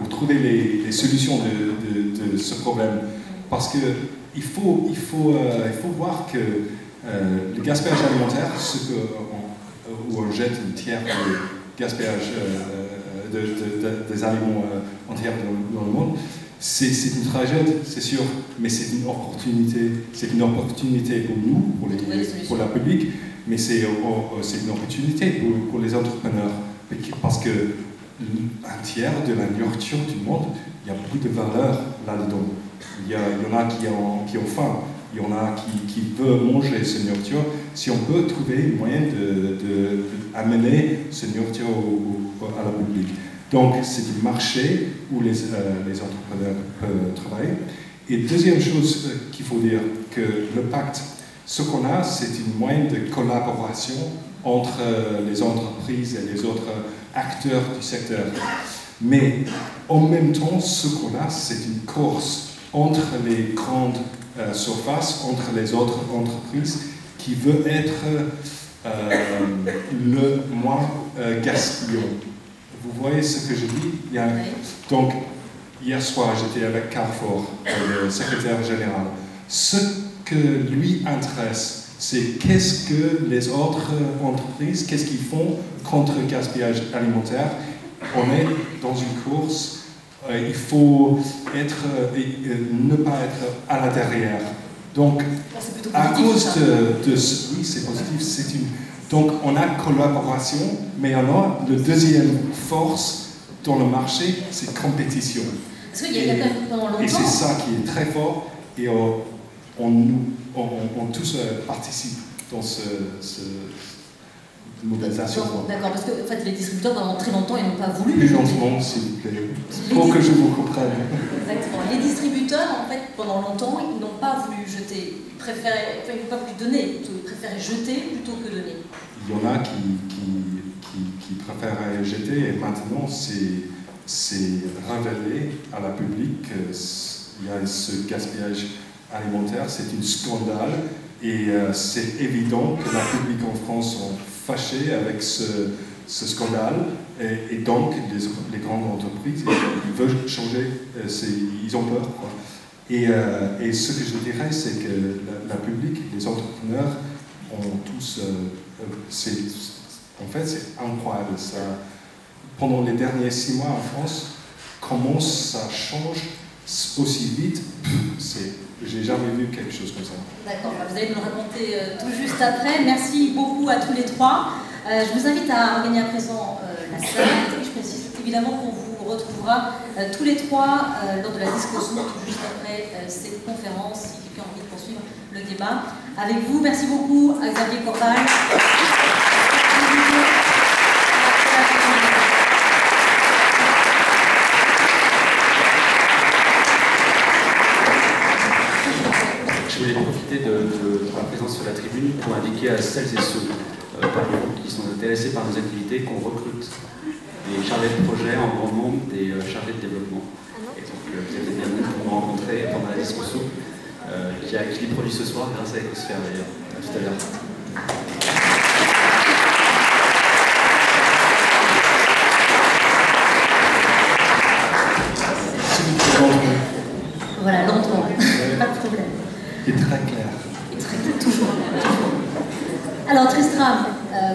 Speaker 3: trouver les solutions de ce problème. Parce qu'il faut voir que le gaspillage alimentaire, où on jette un tiers du gaspillage des aliments entiers dans le monde, c'est une tragédie, c'est sûr, mais c'est une opportunité. C'est une opportunité pour nous, pour la public, mais c'est une opportunité pour les entrepreneurs. Parce que un tiers de la nourriture du monde, il y a beaucoup de valeur là-dedans. Il y en a qui ont faim, il y en a qui veulent manger cette nourriture. Si on peut trouver un moyen d'amener cette nourriture à la public. Donc, c'est un marché où les entrepreneurs peuvent travailler. Et deuxième chose qu'il faut dire, que le pacte, ce qu'on a, c'est un moyen de collaboration entre les entreprises et les autres acteurs du secteur. Mais en même temps, ce qu'on a, c'est une course entre les grandes surfaces, entre les autres entreprises qui veut être le moins gaspillant. Vous voyez ce que je dis? Donc, hier soir, j'étais avec Carrefour, le secrétaire général. Ce que lui intéresse, c'est qu'est-ce que les autres entreprises, qu'est-ce qu'ils font contre le gaspillage alimentaire. On est dans une course, il faut ne pas être à la derrière. Donc, à cause de ce... Oui, c'est positif, donc on a collaboration, mais on a le deuxième force dans le marché, c'est compétition.
Speaker 2: Parce qu'il y a quand même pendant longtemps...
Speaker 3: Et c'est ça qui est très fort, et on tous participe dans cette mobilisation.
Speaker 2: D'accord, parce que en fait, les distributeurs pendant très longtemps, ils n'ont pas voulu...
Speaker 3: Plus lentement, s'il vous plaît, pour que je vous comprenne.
Speaker 2: Exactement. Les distributeurs, en fait, pendant longtemps, ils n'ont pas voulu jeter. Ils n'ont pas voulu donner, ils préféraient jeter plutôt que donner.
Speaker 3: Il y en a qui préfèrent jeter, et maintenant, c'est révélé à la public qu'il y a ce gaspillage alimentaire, c'est un scandale, et c'est évident que la public en France sont fâchés avec ce scandale, et donc les grandes entreprises, ils veulent changer, ils ont peur, quoi. Et ce que je dirais, c'est que la public, les entrepreneurs ont tous... en fait, c'est incroyable. Ça, pendant les derniers 6 mois en France, comment ça change aussi vite, j'ai jamais vu quelque chose comme ça.
Speaker 2: D'accord, vous allez nous le raconter tout juste après. Merci beaucoup à tous les trois. Je vous invite à regagner à présent la salle. Je précise évidemment qu'on vous retrouvera tous les trois lors de la discussion tout juste après cette conférence, si quelqu'un a envie de poursuivre le débat avec vous. Merci beaucoup à Xavier Corval.
Speaker 4: Je voulais profiter de la présence sur la tribune pour indiquer à celles et ceux parmi vous qui sont intéressés par nos activités qu'on recrute des chargés de projet en grand nombre, des chargés de développement. Et donc vous êtes les bienvenus pour nous rencontrer pendant la discussion qui est produit ce soir grâce à Ecosphère d'ailleurs. À tout à l'heure.
Speaker 2: Voilà, lentement, pas de problème.
Speaker 3: Et très clair.
Speaker 2: Et très clair, toujours. Alors Tristram,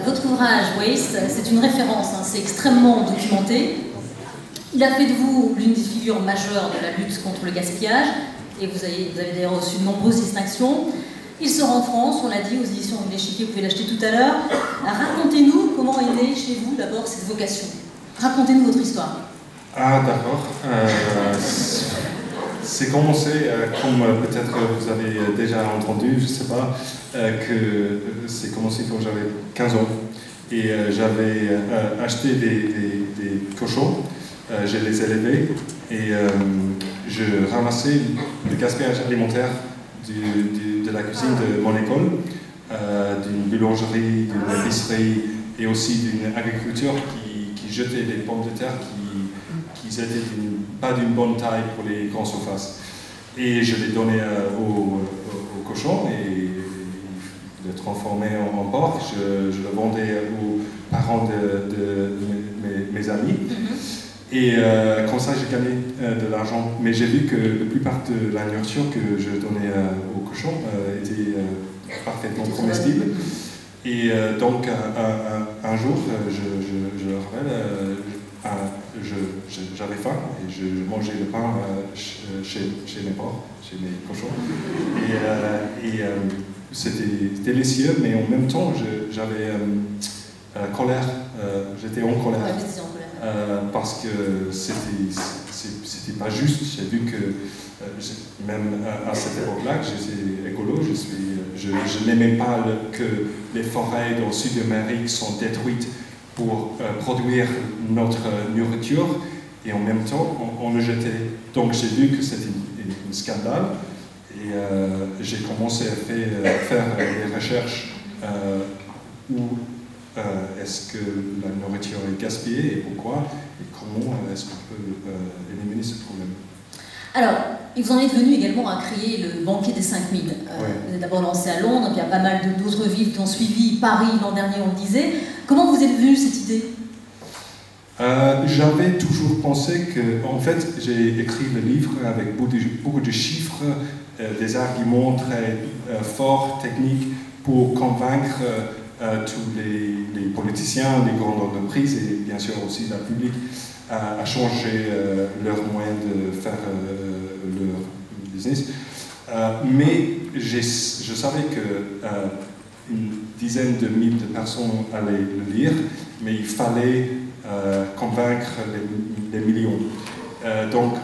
Speaker 2: votre ouvrage Waste, c'est une référence, hein, c'est extrêmement documenté. Il a fait de vous l'une des figures majeures de la lutte contre le gaspillage, et vous avez d'ailleurs reçu de nombreuses distinctions. Il sort en France, on l'a dit, aux éditions de l'Échiquier, vous pouvez l'acheter tout à l'heure. Racontez-nous comment est née chez vous d'abord cette vocation. Racontez-nous votre histoire.
Speaker 3: Ah d'accord. C'est commencé, comme peut-être vous avez déjà entendu, je ne sais pas, que c'est commencé quand j'avais 15 ans. Et j'avais acheté des cochons, je les élevais et je ramassais le gaspillage alimentaire de la cuisine de mon école d'une boulangerie, d'une épicerie et aussi d'une agriculture qui jetait des pommes de terre qui étaient pas d'une bonne taille pour les grandes surfaces. Et je les donnais aux cochons et ils le transformaient en porc. Je le vendais aux parents de mes amis. Et comme ça, j'ai gagné de l'argent. Mais j'ai vu que la plupart de la nourriture que je donnais aux cochons était parfaitement comestible. Et donc, un jour, je le rappelle, j'avais faim et je mangeais le pain chez mes porcs, chez mes cochons. Et c'était délicieux, mais en même temps, j'avais colère. J'étais en colère. Parce que c'était pas juste. J'ai vu que même à cette époque-là, j'étais écolo, je n'aimais pas que les forêts dans le sud de l'Amérique sont détruites pour produire notre nourriture et en même temps on le jetait. Donc j'ai vu que c'était un scandale et j'ai commencé à faire des recherches où est-ce que la nourriture est gaspillée et pourquoi et comment est-ce qu'on peut éliminer ce problème.
Speaker 2: Alors, vous en êtes venu également à créer le banquet des 5000. Vous êtes d'abord lancé à Londres, puis il y a pas mal d'autres villes qui ont suivi, Paris l'an dernier on le disait. Comment vous êtes venu cette idée?
Speaker 3: J'avais toujours pensé que, en fait, j'ai écrit le livre avec beaucoup de chiffres, des arguments très forts, techniques, pour convaincre tous les politiciens, les grandes entreprises et bien sûr aussi la public à changer leurs moyens de faire leur business. Mais je savais que une dizaine de mille de personnes allaient le lire, mais il fallait convaincre les millions. Donc,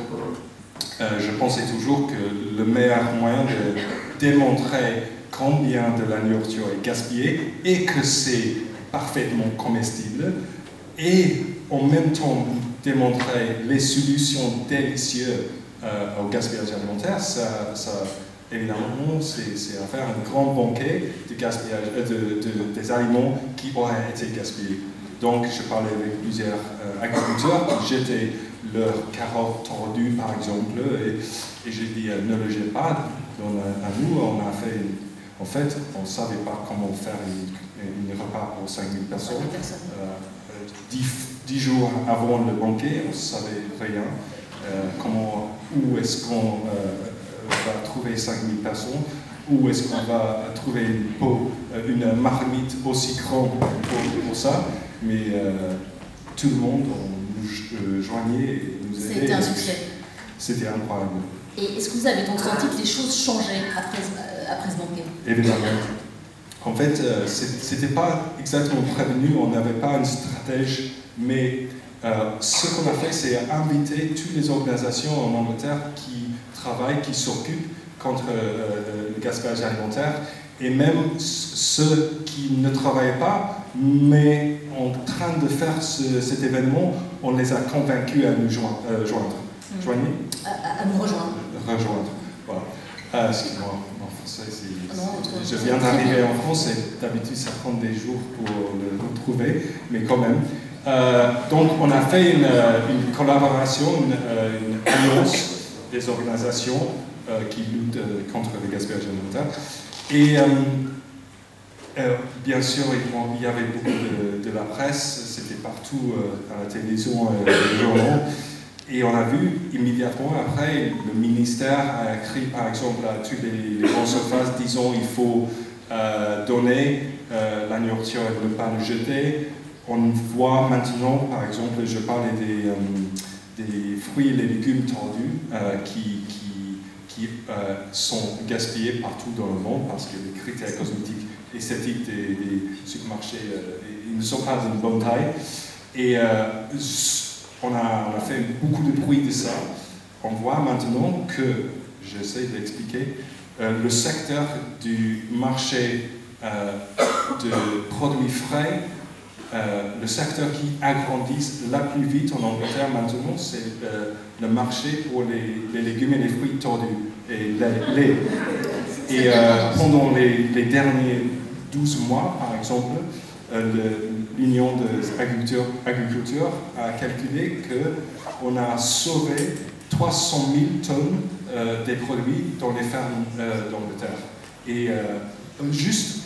Speaker 3: je pensais toujours que le meilleur moyen de démontrer combien de la nourriture est gaspillée et que c'est parfaitement comestible et en même temps démontrer les solutions délicieuses au gaspillage alimentaire, évidemment, c'est à faire un grand banquet de gaspillage, des aliments qui auraient été gaspillés. Donc, je parlais avec plusieurs agriculteurs qui jetaient leurs carottes tordues, par exemple, et j'ai dit ne le jetez pas. À nous, on a fait, en fait, on ne savait pas comment faire un repas pour 5000 personnes. 10 jours avant le banquet, on ne savait rien. Où est-ce qu'on va trouver 5000 personnes, où est-ce qu'on va trouver une marmite aussi grande pour ça, mais tout le monde nous joignait et nous aidait.
Speaker 2: C'était un succès.
Speaker 3: C'était incroyable.
Speaker 2: Et est-ce que vous avez donc senti que les choses changeaient après ce banquet?
Speaker 3: Évidemment. En fait, c'était pas exactement prévenu, on n'avait pas une stratégie, mais ce qu'on a fait, c'est inviter toutes les organisations en Angleterre qui travaillent, qui s'occupent contre le gaspillage alimentaire, et même ceux qui ne travaillaient pas, mais en train de faire cet événement, on les a convaincus à nous joindre. Joignez?
Speaker 2: À nous rejoindre.
Speaker 3: Rejoindre, voilà. Excusez-moi, en français, je viens d'arriver en France et d'habitude ça prend des jours pour le retrouver, mais quand même. Donc on a fait une collaboration, une alliance des organisations qui luttent contre le gaspillage alimentaire. Et bien sûr, il y avait beaucoup de la presse, c'était partout à la télévision et les journaux. Et on a vu immédiatement après, le ministère a écrit par exemple à toutes les grandes surfaces disant il faut donner la nourriture et ne pas le jeter. On voit maintenant, par exemple, je parlais des fruits et les légumes tendus qui sont gaspillés partout dans le monde parce que les critères cosmétiques esthétiques des supermarchés ils ne sont pas d'une bonne taille. Et on a fait beaucoup de bruit de ça. On voit maintenant que, j'essaie d'expliquer, le secteur du marché de produits frais, le secteur qui agrandit la plus vite en Angleterre maintenant, c'est le marché pour les légumes et les fruits tordus et les. Et pendant les derniers 12 mois, par exemple, l'Union des agriculteurs a calculé qu'on a sauvé 300 000 tonnes des produits dans les fermes d'Angleterre. Et juste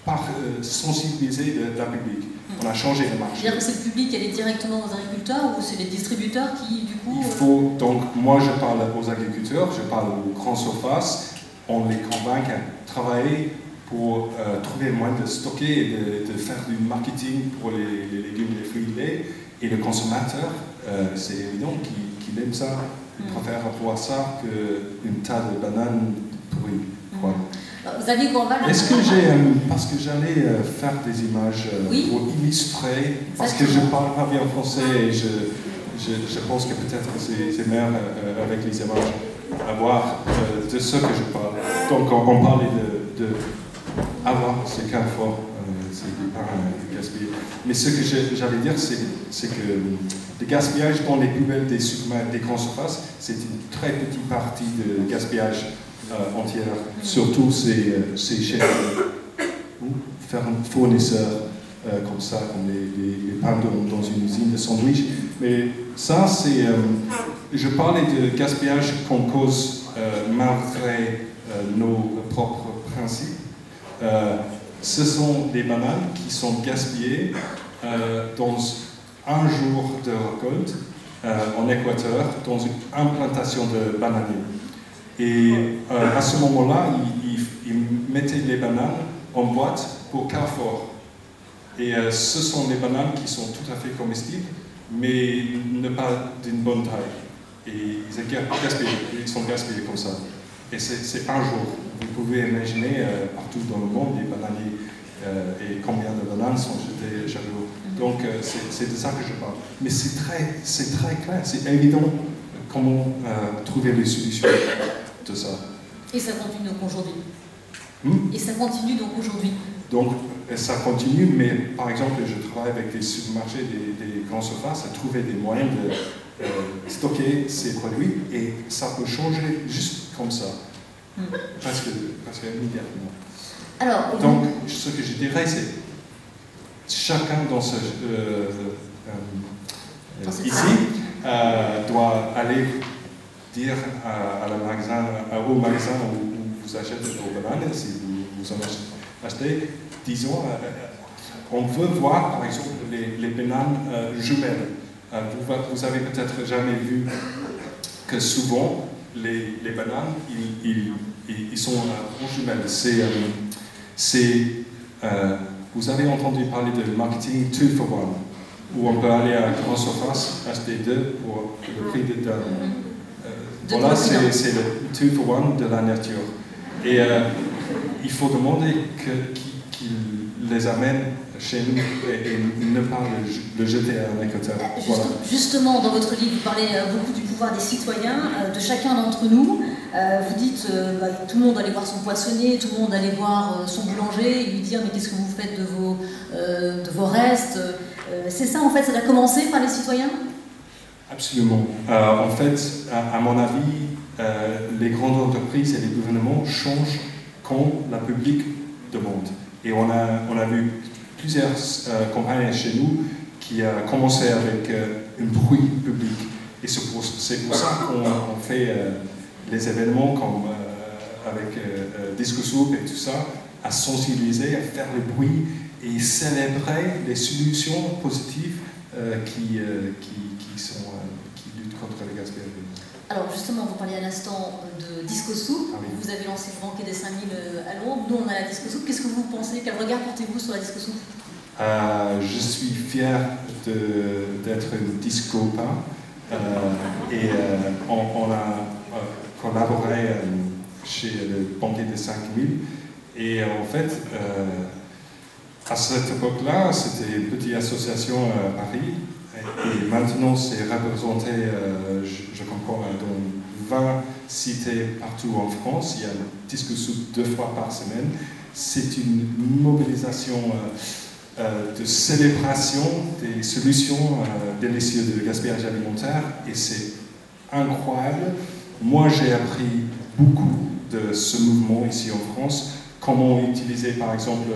Speaker 3: par sensibiliser la public, on a changé le marché.
Speaker 2: C'est-à-dire que c'est le public qui allait directement aux agriculteurs ou c'est les distributeurs qui, du coup...
Speaker 3: Il faut, donc, moi je parle aux agriculteurs, je parle aux grandes surfaces, on les convainc à travailler pour trouver le moyen de stocker et de faire du marketing pour les légumes, les fruits, les laits. Et le consommateur, c'est évident qu'il aime ça, il préfère avoir ça qu'une tas de bananes pourries. Voilà.
Speaker 2: Vous avez
Speaker 3: Est-ce que parce que j'allais faire des images pour illustrer, parce que je ne parle pas bien français et je pense que peut-être c'est meilleur avec les images à voir de ce que je parle. Donc on parlait de avoir ces cas forts, c'est pas un gaspillage. Mais ce que j'allais dire, c'est que le gaspillage dans les poubelles des supermarchés, des grandes surfaces, c'est une très petite partie de gaspillage entière. Surtout c'est chez fournisseurs comme ça, comme les pains dans une usine de sandwich. Mais ça, c'est... je parlais de gaspillage qu'on cause malgré nos propres principes. Ce sont des bananes qui sont gaspillées dans un jour de récolte en Équateur, dans une implantation de bananiers. Et à ce moment-là, ils mettaient les bananes en boîte pour Carrefour. Et ce sont des bananes qui sont tout à fait comestibles, mais ne pas d'une bonne taille. Et ils sont gaspillés comme ça. Et c'est un jour. Vous pouvez imaginer partout dans le monde les bananiers et combien de bananes sont jetées chaque jour. Donc c'est de ça que je parle. Mais c'est très clair, c'est évident comment trouver les solutions de ça.
Speaker 2: Et ça continue donc aujourd'hui. Et ça continue donc aujourd'hui.
Speaker 3: Donc ça continue, mais par exemple, je travaille avec des supermarchés, des grandes surfaces, à trouver des moyens de stocker ces produits et ça peut changer juste comme ça. Parce que immédiatement.
Speaker 2: Alors,
Speaker 3: donc, ce que je dirais, c'est chacun dans ce ici doit aller dire au magasin où vous achetez vos bananes, si vous en achetez, disons, on veut voir par exemple les bananes jumelles. Vous avez peut-être jamais vu que souvent les bananes, ils sont en jumelles. Vous avez entendu parler de marketing 2 for 1, où on peut aller à la grande surface, acheter 2 pour le prix d'un. Voilà, c'est le 2 for 1 de la nature. Et il faut demander qu'ils les amènent chez nous et ne pas le jeter à un Équateur. Voilà.
Speaker 2: Justement, dans votre livre, vous parlez beaucoup du pouvoir des citoyens, de chacun d'entre nous. Vous dites tout le monde allait voir son poissonnier, tout le monde allait voir son boulanger et lui dire mais qu'est-ce que vous faites de vos restes. C'est ça en fait, ça a commencé par les citoyens?
Speaker 3: Absolument. En fait, à mon avis, les grandes entreprises et les gouvernements changent quand la public demande. Et on a vu plusieurs campagnes chez nous qui a commencé avec un bruit public. Et c'est pour ça qu'on fait les événements comme avec Disco Soup et tout ça, à sensibiliser, à faire le bruit et célébrer les solutions positives qui luttent contre le gaspillage.
Speaker 2: Alors justement, vous parliez à l'instant de Disco Soup. Ah oui. Vous avez lancé le banquet des 5000 à Londres. Nous, on a la Disco Soup. Qu'est-ce que vous pensez? Quel regard portez-vous sur la Disco Soup?
Speaker 3: Je suis fier d'être un discopain. Et on a collaboré chez le banquet des 5000. Et en fait, à cette époque-là, c'était une petite association à Paris. Et maintenant, c'est représenté, je comprends, dans 20 cités partout en France. Il y a le Disco Soup 2 fois par semaine. C'est une mobilisation de célébration des solutions délicieuses de gaspillage alimentaire. Et c'est incroyable. Moi, j'ai appris beaucoup de ce mouvement ici en France comment utiliser par exemple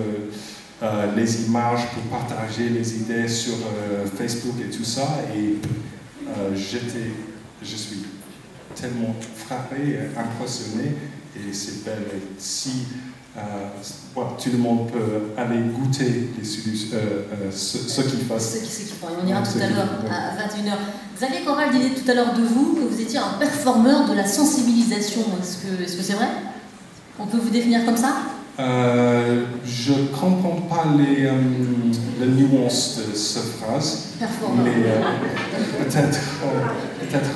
Speaker 3: les images pour partager les idées sur Facebook et tout ça. Et je suis tellement frappé, impressionné, et c'est belle. Et si voilà, tout le monde peut aller goûter les solutions, ce qu'ils font.
Speaker 2: On ira tout à l'heure à 21h. Xavier Corral disait tout à l'heure de vous que vous étiez un performeur de la sensibilisation. Est-ce que c'est vrai? On peut vous définir comme ça?
Speaker 3: Je ne comprends pas les nuances de cette phrase.
Speaker 2: Performeur.
Speaker 3: Mais peut-être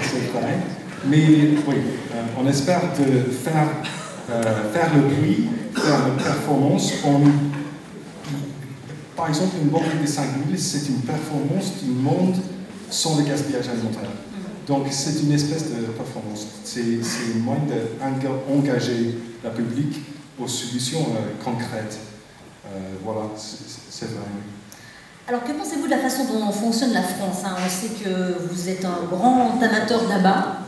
Speaker 3: c'est vrai. Mais oui, on espère de faire le bruit, faire la performance. Par exemple, une banque de 5000, c'est une performance du monde sans le gaspillage alimentaire. Donc c'est une espèce de performance. C'est un moyen d'engager le public aux solutions concrètes. Voilà, c'est vrai.
Speaker 2: Alors que pensez-vous de la façon dont fonctionne la France, hein? On sait que vous êtes un grand amateur d'abat.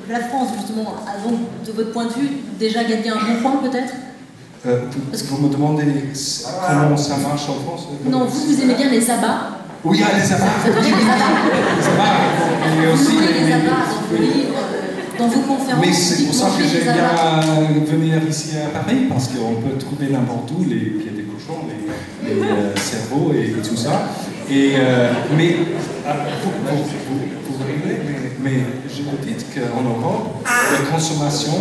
Speaker 2: La France, justement, a donc, de votre point de vue, déjà gagné un bon point, peut-être?
Speaker 3: Vous me demandez comment ça marche en France?
Speaker 2: Non, vous aimez bien les abats.
Speaker 3: Oui, les abats.
Speaker 2: Vous adorez les abats.
Speaker 3: Les abats, mais aussi
Speaker 2: les abats dans vos livres, dans vos conférences.
Speaker 3: Mais c'est pour ça que j'aime bien venir ici à Paris, parce qu'on peut trouver n'importe où les pieds des cochons, les cerveaux et tout ça. Et, mais vous rigolez, mais je vous dis qu'en Europe, la consommation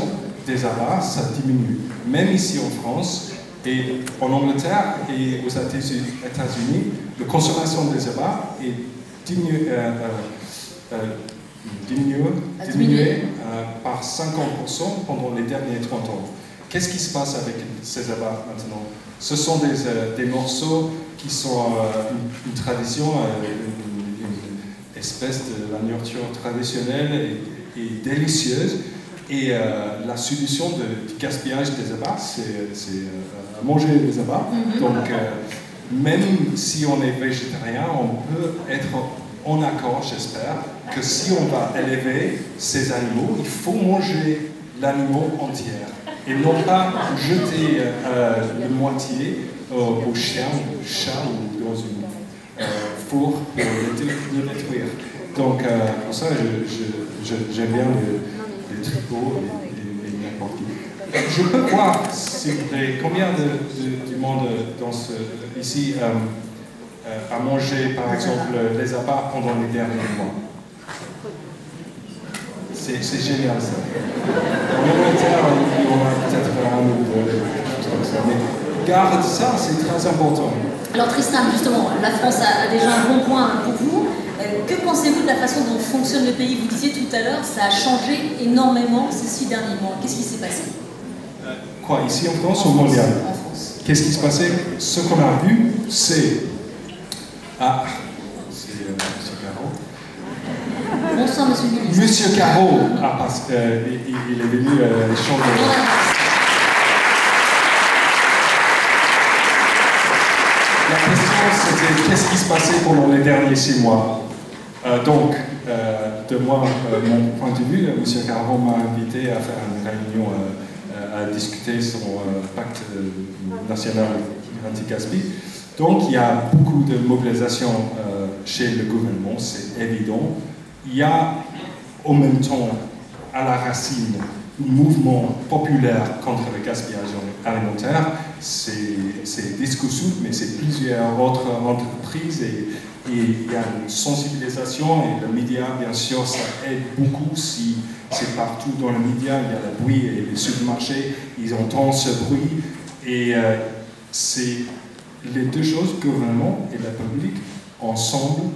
Speaker 3: des abats, ça diminue. Même ici en France, et en Angleterre et aux États-Unis, la consommation des abats est diminuée par 50% pendant les derniers 30 ans. Qu'est-ce qui se passe avec ces abats maintenant? Ce sont des morceaux qui sont une tradition, une espèce de la nourriture traditionnelle et délicieuse. Et la solution du gaspillage des abats, c'est manger des abats. Donc, même si on est végétarien, on peut être en accord, j'espère, que si on va élever ces animaux, il faut manger l'animal entier. Et non pas jeter la moitié au chien, au chat ou dans une four pour le détruire. Donc, pour ça, j'aime bien les tripots et n'importe qui. Je peux voir, s'il vous plaît, combien du monde ici a mangé, par exemple, les abats pendant les derniers mois. C'est génial, ça. En Angleterre, il y en a peut-être un ou deux, comme ça. Mais garde ça, c'est très important.
Speaker 2: Alors Tristan, justement, la France a déjà un bon point pour vous. Que pensez-vous de la façon dont fonctionne le pays? Vous disiez tout à l'heure, ça a changé énormément ces 6 derniers mois. Qu'est-ce qui s'est passé?
Speaker 3: Quoi, ici en France ou mondial?
Speaker 2: En France.
Speaker 3: Qu'est-ce qui se passait? Ce qu'on a vu, c'est... Ah, c'est M. Caro.
Speaker 2: Bonsoir, Monsieur le ministre.
Speaker 3: Monsieur Caro, parce qu'il est venu changer. La question, c'était qu'est-ce qui se passait pendant les derniers 6 mois? Donc, de moi, mon point de vue, M. Caro m'a invité à faire une réunion à discuter son pacte national anti-gaspi. Donc, il y a beaucoup de mobilisation chez le gouvernement, c'est évident. Il y a en même temps, à la racine, un mouvement populaire contre le gaspillage alimentaire. C'est Discoursou, mais c'est plusieurs autres entreprises et il y a une sensibilisation et le média, bien sûr, ça aide beaucoup si c'est partout dans le média, il y a le bruit et les supermarchés, ils entendent ce bruit et c'est les deux choses, gouvernement et le public, ensemble.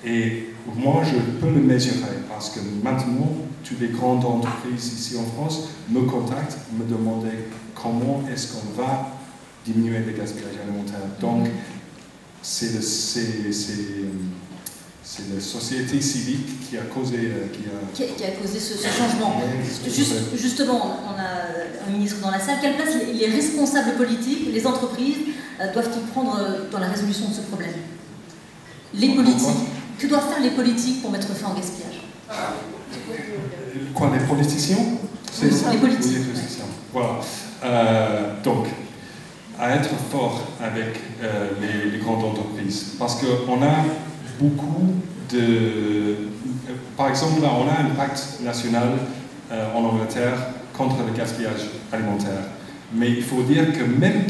Speaker 3: Et moi, je peux le mesurer parce que maintenant, toutes les grandes entreprises ici en France me contactent, me demandent comment est-ce qu'on va diminuer le gaspillage alimentaire. Donc, c'est la société civile qui a causé,
Speaker 2: ce changement. Justement, on a un ministre dans la salle. Quelle place les responsables politiques, les entreprises, doivent-ils prendre dans la résolution de ce problème? Les politiques. Que doivent faire les politiques pour mettre fin au gaspillage?
Speaker 3: Quoi, les politiciens?
Speaker 2: Les politiques.
Speaker 3: Voilà. Donc, à être fort avec les grandes entreprises, parce qu'on a beaucoup de... Par exemple, là, on a un pacte national en Angleterre contre le gaspillage alimentaire. Mais il faut dire que même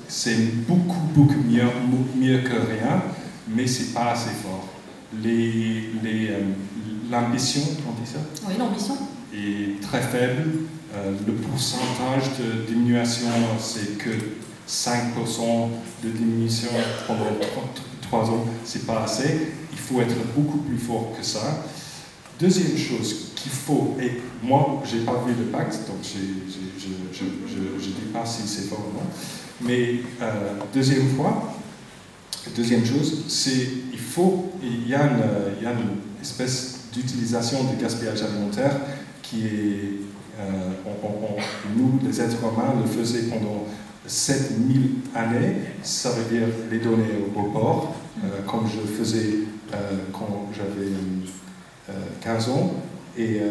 Speaker 3: c'est beaucoup mieux que rien, mais c'est pas assez fort. L'ambition, on dit ça?
Speaker 2: Oui, l'ambition.
Speaker 3: Est très faible. Le pourcentage de diminution, c'est que 5% de diminution pendant 3 ans, c'est pas assez. Il faut être beaucoup plus fort que ça. Deuxième chose qu'il faut, et moi, j'ai pas vu le pacte, donc je dis pas si c'est fort ou non, mais deuxième chose, c'est il y a une espèce d'utilisation du gaspillage alimentaire qui est, nous, les êtres humains, le faisions pendant 7000 années, ça veut dire les donner au port, comme je faisais quand j'avais 15 ans, et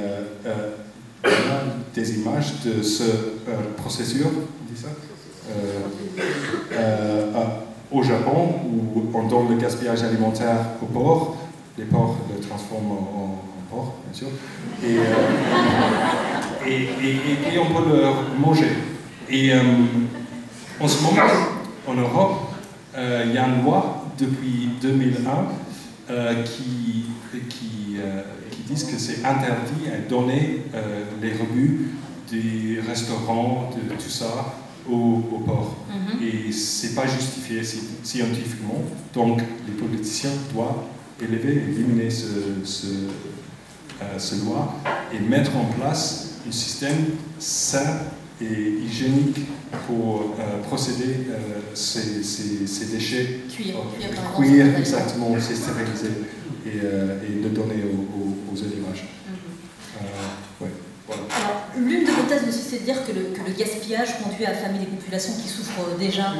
Speaker 3: on a des images de ce processus, on dit ça, au Japon, où on donne le gaspillage alimentaire au port, les ports le transforment en port, bien sûr, et on peut le manger. Et en ce moment, en Europe, il y a une loi depuis 2001 qui disent que c'est interdit à donner les rebuts des restaurants, de tout ça, au port. Et c'est pas justifié scientifiquement. Donc, les politiciens doivent élever et éliminer ce loi et mettre en place un système sain et hygiénique pour procéder ces déchets. Cuire, exactement, c'est stérilisé et le donner aux élevages. Ouais, voilà.
Speaker 2: Alors, l'une de vos thèses aussi, c'est de dire que le gaspillage conduit à affamer les populations qui souffrent déjà.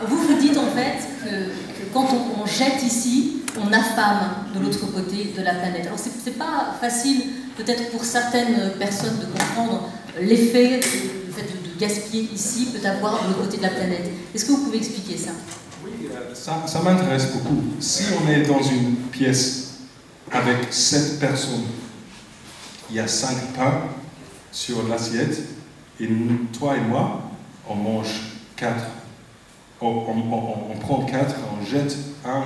Speaker 2: Vous dites en fait que quand on jette ici, on affame de l'autre côté de la planète. Alors c'est pas facile peut-être pour certaines personnes de comprendre l'effet, le fait de gaspiller ici peut avoir de l'autre côté de la planète. Est-ce que vous pouvez expliquer ça?
Speaker 3: Oui, ça m'intéresse beaucoup. Si on est dans une pièce avec 7 personnes, il y a 5 pains sur l'assiette, et toi et moi, on mange 4. On prend 4, on jette un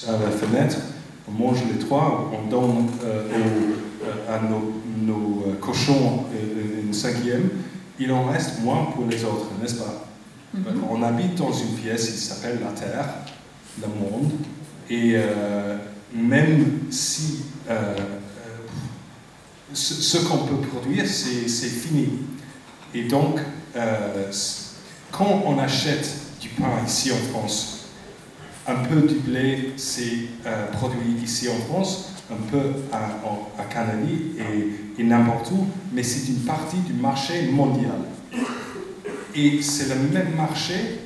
Speaker 3: à la fenêtre, on mange les 3, on donne à nos cochons une 5e, il en reste moins pour les autres, n'est-ce pas? On habite dans une pièce qui s'appelle la Terre, le monde, et même si ce qu'on peut produire, c'est fini. Et donc, quand on achète du pain ici en France, un peu du blé, c'est produit ici en France, un peu à Canary et n'importe où, mais c'est une partie du marché mondial. Et c'est le même marché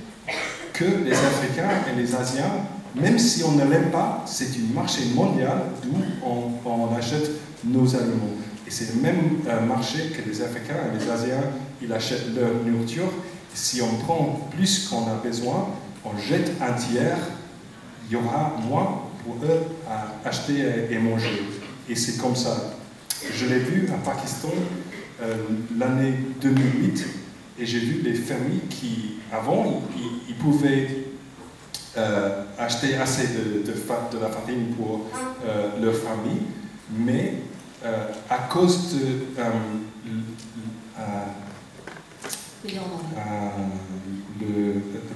Speaker 3: que les Africains et les Asiens, même si on ne l'aime pas, c'est un marché mondial d'où on achète nos aliments. Et c'est le même marché que les Africains et les Asiens, ils achètent leur nourriture. Et si on prend plus qu'on a besoin, on jette un tiers, il y aura moins pour eux à acheter et manger. Et c'est comme ça. Je l'ai vu à Pakistan l'année 2008, et j'ai vu des familles qui, avant, ils pouvaient acheter assez de la farine pour leur famille, mais à cause de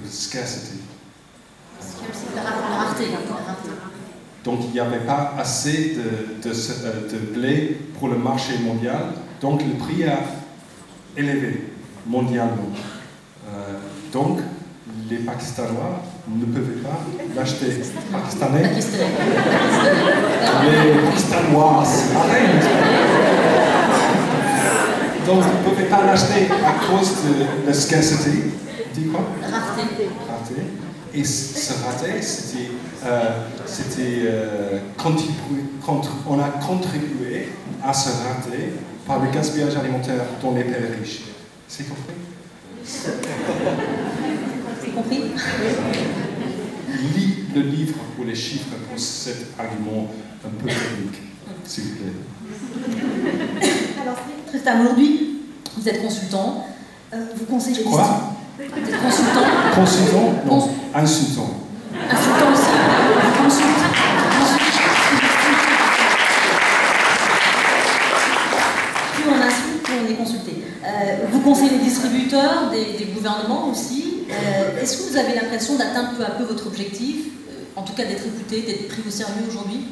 Speaker 3: scarcity.
Speaker 2: La rareté.
Speaker 3: Donc il n'y avait pas assez de blé pour le marché mondial, donc le prix a élevé mondialement. Donc les Pakistanois ne pouvaient pas l'acheter. Pakistanais. Les Pakistanois, c'est pareil. Donc ils ne pouvaient pas l'acheter à cause de la scarcity. Dis quoi?
Speaker 2: Rareté.
Speaker 3: Et ce raté, on a contribué à ce raté par le gaspillage alimentaire dans les pays riches. C'est compris?
Speaker 2: C'est compris?
Speaker 3: Lis le livre pour les chiffres pour cet argument un peu technique, s'il vous plaît.
Speaker 2: Alors, Tristan, aujourd'hui, vous êtes consultant. Vous conseillez...
Speaker 3: Quoi?
Speaker 2: Vous êtes consultant?
Speaker 3: Consultant? Non, insultant.
Speaker 2: Insultant aussi. Consultant. Plus on insulte, plus on est consulté. Vous conseillez les distributeurs, des gouvernements aussi. Est-ce que vous avez l'impression d'atteindre peu à peu votre objectif, en tout cas d'être écouté, d'être pris au sérieux aujourd'hui?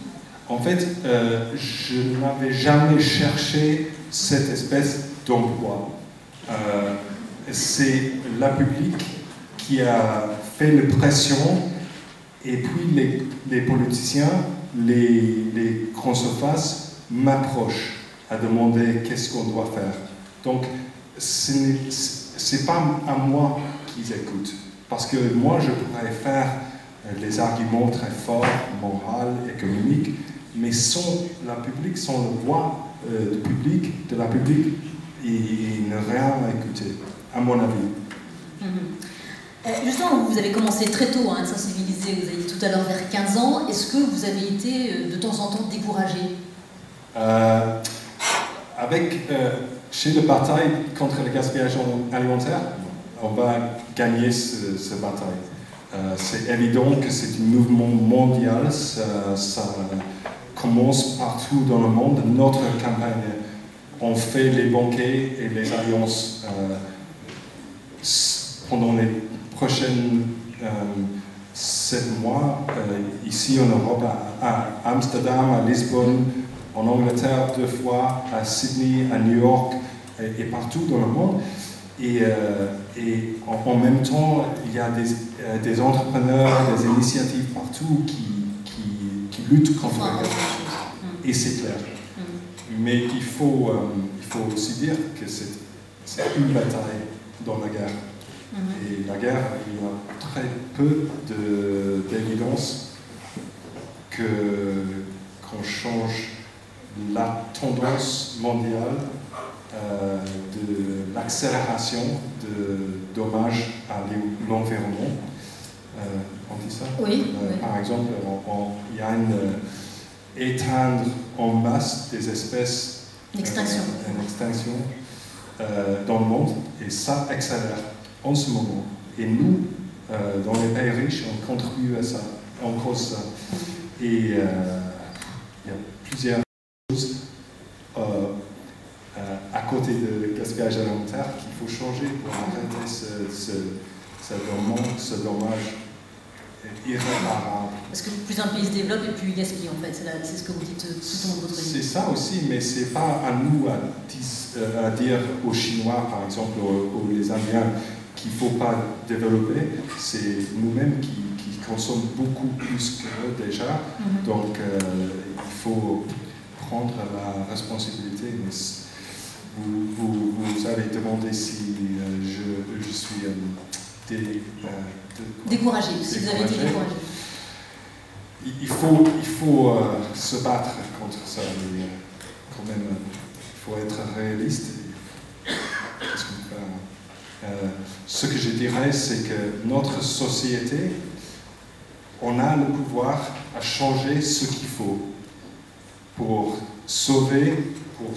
Speaker 3: En fait, je n'avais jamais cherché cette espèce d'emploi. C'est la public qui a fait la pression et puis les politiciens, les grandes surfaces m'approchent à demander qu'est-ce qu'on doit faire. Donc, ce n'est pas à moi qu'ils écoutent. Parce que moi, je pourrais faire les arguments très forts, moraux, économiques, mais sans la public, sans la voix du public, de la public, ils n'ont rien à écouter, à mon avis.
Speaker 2: Justement, vous avez commencé très tôt à être sensibilisé, vous avez dit tout à l'heure vers 15 ans. Est-ce que vous avez été de temps en temps découragé?
Speaker 3: Chez le bataille contre le gaspillage alimentaire, on va gagner ce bataille. C'est évident que c'est un mouvement mondial, ça commence partout dans le monde. Notre campagne, on fait les banquets et les alliances pendant les prochaines 7 mois, ici en Europe, à Amsterdam, à Lisbonne, en Angleterre 2 fois, à Sydney, à New York et partout dans le monde. Et en même temps, il y a des entrepreneurs, des initiatives partout qui luttent contre la guerre. Et c'est clair. Mais il faut aussi dire que c'est une bataille dans la guerre. Et la guerre, il y a très peu d'évidence qu'on change la tendance mondiale de l'accélération de dommages à l'environnement. On dit ça?
Speaker 2: Oui.
Speaker 3: Par exemple, il y a éteindre en masse des espèces
Speaker 2: Une extinction.
Speaker 3: Dans le monde, et ça accélère en ce moment. Et nous, dans les pays riches, on contribue à ça, on cause ça. Et il y a plusieurs choses à côté de gaspillage alimentaire qu'il faut changer pour arrêter ce dommage irréparable.
Speaker 2: Parce que plus un pays se développe et plus il gaspille en fait, c'est ce que vous dites tout au long de votre vie.
Speaker 3: C'est ça aussi, mais c'est pas à nous à dire aux Chinois, par exemple, ou les Indiens, qu'il ne faut pas développer. C'est nous-mêmes qui consommons beaucoup plus qu'eux déjà. Donc, il faut prendre la responsabilité. Mais vous avez demandé si je suis
Speaker 2: découragé, si vous avez été découragé.
Speaker 3: Il faut se battre contre ça, mais quand même, il faut être réaliste. Qu'est-ce qu'on fait? Ce que je dirais, c'est que notre société, on a le pouvoir à changer ce qu'il faut pour sauver, pour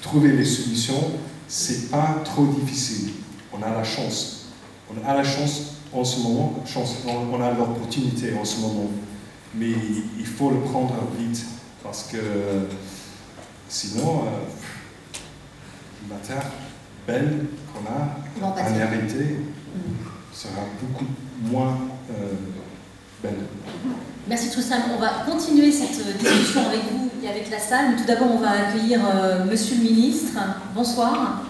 Speaker 3: trouver les solutions. C'est pas trop difficile. On a la chance. On a la chance en ce moment, on a l'opportunité en ce moment. Mais il faut le prendre vite, parce que sinon, la terre belle qu'on a en hérité sera beaucoup moins belle.
Speaker 2: Merci Tristan. On va continuer cette discussion avec vous et avec la salle. Mais tout d'abord, on va accueillir Monsieur le Ministre. Bonsoir.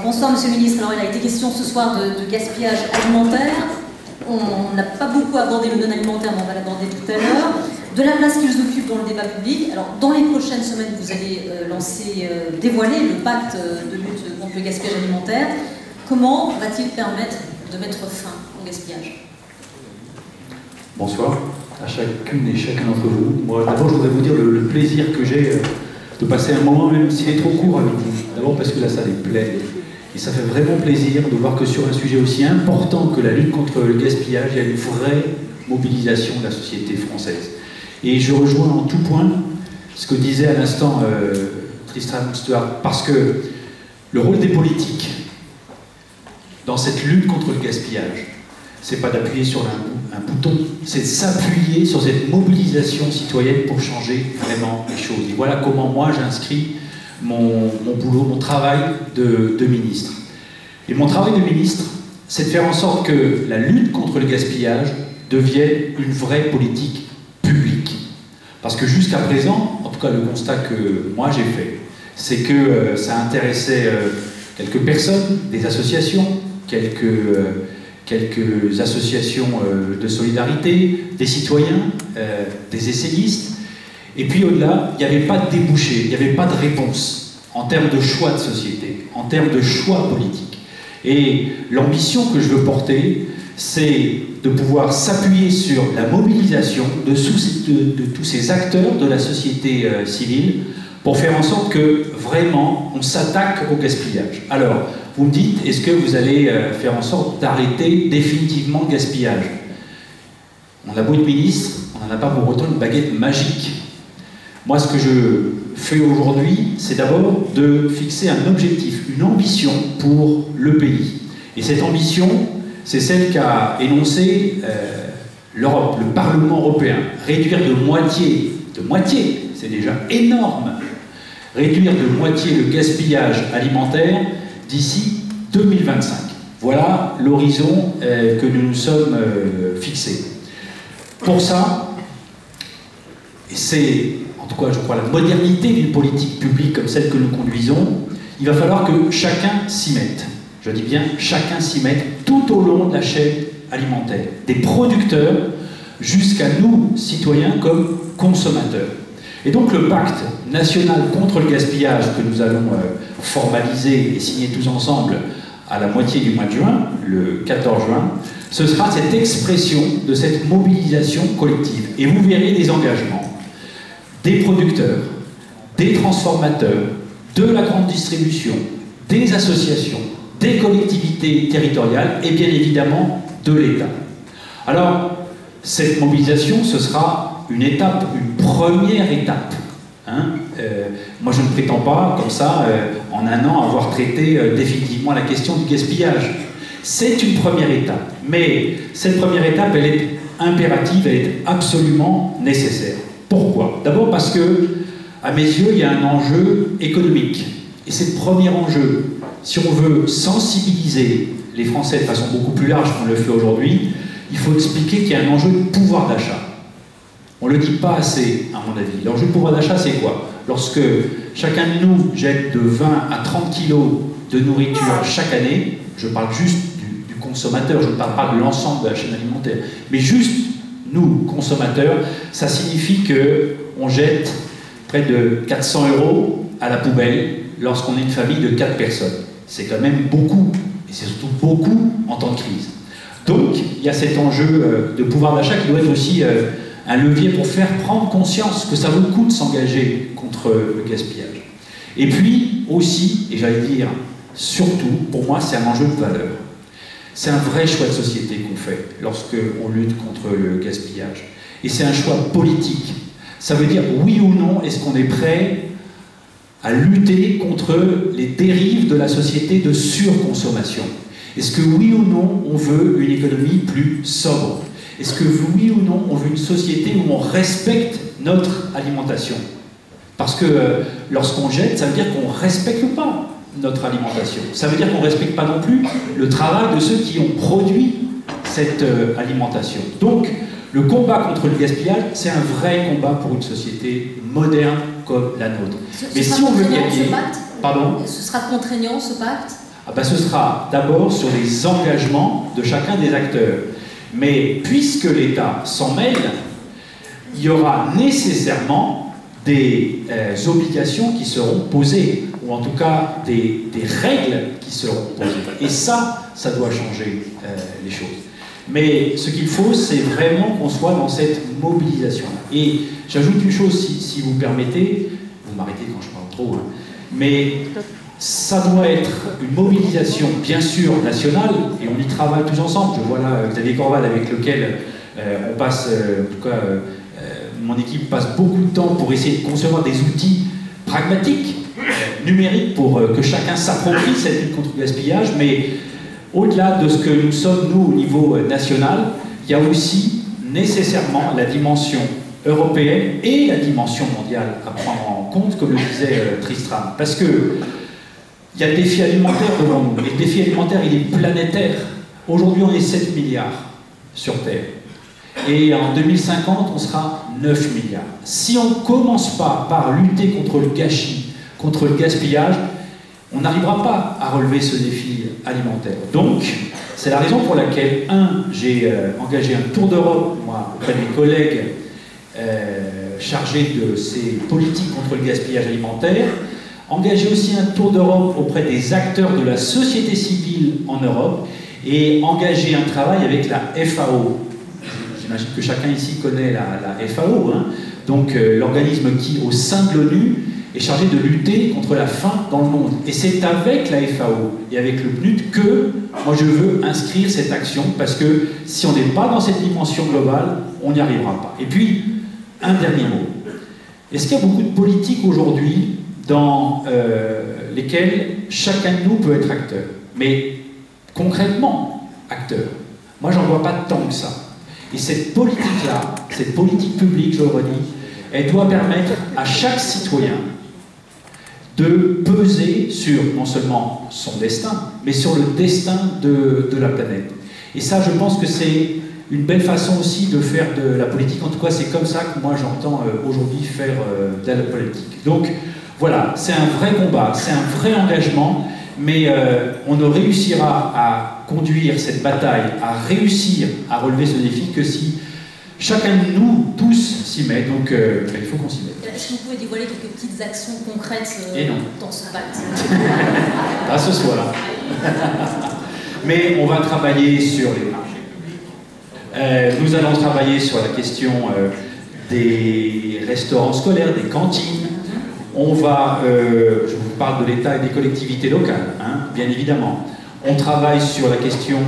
Speaker 2: Bonsoir Monsieur le Ministre. Alors il a été question ce soir de gaspillage alimentaire. On n'a pas beaucoup abordé le non-alimentaire, mais on va l'aborder tout à l'heure. De la place qu'ils occupent dans le débat public. Alors dans les prochaines semaines, vous allez dévoiler le pacte de lutte contre le gaspillage alimentaire. Comment va-t-il permettre de mettre fin au gaspillage?
Speaker 7: Bonsoir à chacune et chacun d'entre vous. Moi, d'abord, je voudrais vous dire le plaisir que j'ai de passer un moment, même s'il est trop court avec vous. D'abord parce que la salle est pleine. Et ça fait vraiment plaisir de voir que sur un sujet aussi important que la lutte contre le gaspillage, il y a une vraie mobilisation de la société française. Et je rejoins en tout point ce que disait à l'instant Tristram Stuart, parce que le rôle des politiques dans cette lutte contre le gaspillage, c'est pas d'appuyer sur un bouton, c'est de s'appuyer sur cette mobilisation citoyenne pour changer vraiment les choses. Et voilà comment moi j'inscris mon boulot, mon travail de ministre. Et mon travail de ministre, c'est de faire en sorte que la lutte contre le gaspillage devienne une vraie politique publique. Parce que jusqu'à présent, en tout cas le constat que moi j'ai fait, c'est que ça intéressait quelques personnes, des associations, quelques associations de solidarité, des citoyens, des essayistes. Et puis au-delà, il n'y avait pas de débouché, il n'y avait pas de réponse en termes de choix de société, en termes de choix politique. Et l'ambition que je veux porter, c'est de pouvoir s'appuyer sur la mobilisation de tous ces acteurs de la société civile pour faire en sorte que vraiment on s'attaque au gaspillage. Alors, vous me dites, est-ce que vous allez faire en sorte d'arrêter définitivement le gaspillage? On a beau être ministre, on n'en a pas pour autant une baguette magique. Moi, ce que je fais aujourd'hui, c'est d'abord de fixer un objectif, une ambition pour le pays. Et cette ambition, c'est celle qu'a énoncée l'Europe, le Parlement européen. Réduire de moitié, c'est déjà énorme, réduire de moitié le gaspillage alimentaire d'ici 2025. Voilà l'horizon que nous nous sommes fixés. Pour ça, c'est, en tout cas je crois, la modernité d'une politique publique comme celle que nous conduisons, il va falloir que chacun s'y mette. Je dis bien chacun s'y mette tout au long de la chaîne alimentaire, des producteurs jusqu'à nous, citoyens, comme consommateurs. Et donc le pacte national contre le gaspillage que nous allons formaliser et signer tous ensemble à la moitié du mois de juin, le 14 juin, ce sera cette expression de cette mobilisation collective. Et vous verrez des engagements des producteurs, des transformateurs, de la grande distribution, des associations, des collectivités territoriales et bien évidemment de l'État. Alors, cette mobilisation, ce sera une étape, une première étape. Moi, je ne prétends pas, comme ça, en un an, avoir traité définitivement la question du gaspillage. C'est une première étape, mais cette première étape, elle est impérative, elle est absolument nécessaire. Pourquoi? D'abord parce que, à mes yeux, il y a un enjeu économique. Et c'est le premier enjeu. Si on veut sensibiliser les Français de façon beaucoup plus large qu'on le fait aujourd'hui, il faut expliquer qu'il y a un enjeu de pouvoir d'achat. On ne le dit pas assez, à mon avis. L'enjeu de pouvoir d'achat, c'est quoi? Lorsque chacun de nous jette de 20 à 30 kilos de nourriture chaque année, je parle juste du consommateur, je ne parle pas de l'ensemble de la chaîne alimentaire, mais juste nous, consommateurs, ça signifie qu'on jette près de 400 € à la poubelle lorsqu'on est une famille de 4 personnes. C'est quand même beaucoup, et c'est surtout beaucoup en temps de crise. Donc, il y a cet enjeu de pouvoir d'achat qui doit être aussi un levier pour faire prendre conscience que ça vaut le coup de s'engager contre le gaspillage. Et puis, aussi, et j'allais dire surtout, pour moi, c'est un enjeu de valeur. C'est un vrai choix de société qu'on fait lorsqu'on lutte contre le gaspillage. Et c'est un choix politique. Ça veut dire, oui ou non, est-ce qu'on est prêt à lutter contre les dérives de la société de surconsommation? Est-ce que oui ou non, on veut une économie plus sobre? Est-ce que oui ou non, on veut une société où on respecte notre alimentation? Parce que lorsqu'on jette, ça veut dire qu'on ne respecte pas notre alimentation. Ça veut dire qu'on ne respecte pas non plus le travail de ceux qui ont produit cette alimentation. Donc, le combat contre le gaspillage, c'est un vrai combat pour une société moderne comme la nôtre. Mais si on veut gagner... Pardon ?
Speaker 2: Ce sera contraignant, ce pacte ?
Speaker 7: Ce sera d'abord sur les engagements de chacun des acteurs. Mais puisque l'État s'en mêle, il y aura nécessairement des obligations qui seront posées, ou en tout cas des règles qui seront posées. Et ça doit changer les choses. Mais ce qu'il faut, c'est vraiment qu'on soit dans cette mobilisation. Et j'ajoute une chose, si vous permettez, vous m'arrêtez quand je parle trop, hein, mais ça doit être une mobilisation, bien sûr, nationale, et on y travaille tous ensemble. Je vois là Xavier Corval, avec lequel on passe, en tout cas, mon équipe passe beaucoup de temps pour essayer de concevoir des outils pragmatiques, numériques, pour que chacun s'approprie cette lutte contre le gaspillage. Mais au-delà de ce que nous sommes, nous, au niveau national, il y a aussi nécessairement la dimension européenne et la dimension mondiale à prendre en compte, comme le disait Tristram. Parce que il y a le défi alimentaire devant nous. Et le défi alimentaire, il est planétaire. Aujourd'hui, on est 7 milliards sur Terre. Et en 2050, on sera 9 milliards. Si on ne commence pas par lutter contre le gâchis, contre le gaspillage, on n'arrivera pas à relever ce défi alimentaire. Donc, c'est la raison pour laquelle, j'ai engagé un tour d'Europe, moi, auprès de mes collègues chargés de ces politiques contre le gaspillage alimentaire, engagé aussi un tour d'Europe auprès des acteurs de la société civile en Europe, et engagé un travail avec la FAO. J'imagine que chacun ici connaît la FAO, hein. Donc l'organisme qui, au sein de l'ONU, est chargé de lutter contre la faim dans le monde. Et c'est avec la FAO et avec le PNUD que moi je veux inscrire cette action, parce que si on n'est pas dans cette dimension globale, on n'y arrivera pas. Et puis, un dernier mot. Est-ce qu'il y a beaucoup de politiques aujourd'hui dans lesquelles chacun de nous peut être acteur? Mais concrètement, acteur. Moi, j'en vois pas tant que ça. Et cette politique-là, cette politique publique, je le redis, elle doit permettre à chaque citoyen de peser sur non seulement son destin, mais sur le destin de la planète. Et ça, je pense que c'est une belle façon aussi de faire de la politique. En tout cas, c'est comme ça que moi j'entends aujourd'hui faire de la politique. Donc voilà, c'est un vrai combat, c'est un vrai engagement, mais on ne réussira à conduire cette bataille, à réussir à relever ce défi que si chacun de nous, tous, s'y met. Donc il faut qu'on s'y mette.
Speaker 2: Est-ce que vous pouvez dévoiler quelques petites actions concrètes dans ce pacte?
Speaker 7: Pas ce soir. Mais on va travailler sur les marchés publics. Nous allons travailler sur la question des restaurants scolaires, des cantines. On va, je vous parle de l'État et des collectivités locales, hein, bien évidemment. On travaille sur la question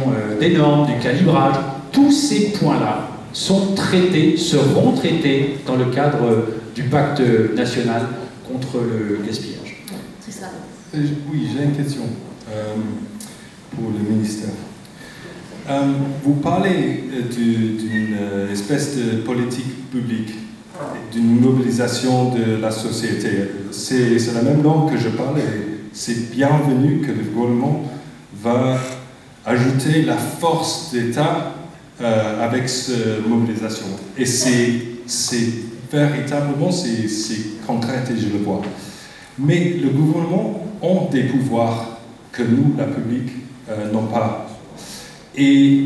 Speaker 7: des normes, du calibrage. Tous ces points-là sont traités, seront traités dans le cadre du pacte national contre le gaspillage.
Speaker 2: C'est ça.
Speaker 3: Oui, j'ai une question pour le ministère. Vous parlez d'une espèce de politique publique, d'une mobilisation de la société. C'est la même langue que je parle, et c'est bienvenu que le gouvernement va ajouter la force d'État avec cette mobilisation. Et c'est véritablement, c'est concret et je le vois. Mais le gouvernement a des pouvoirs que nous, la public, n'ont pas. Et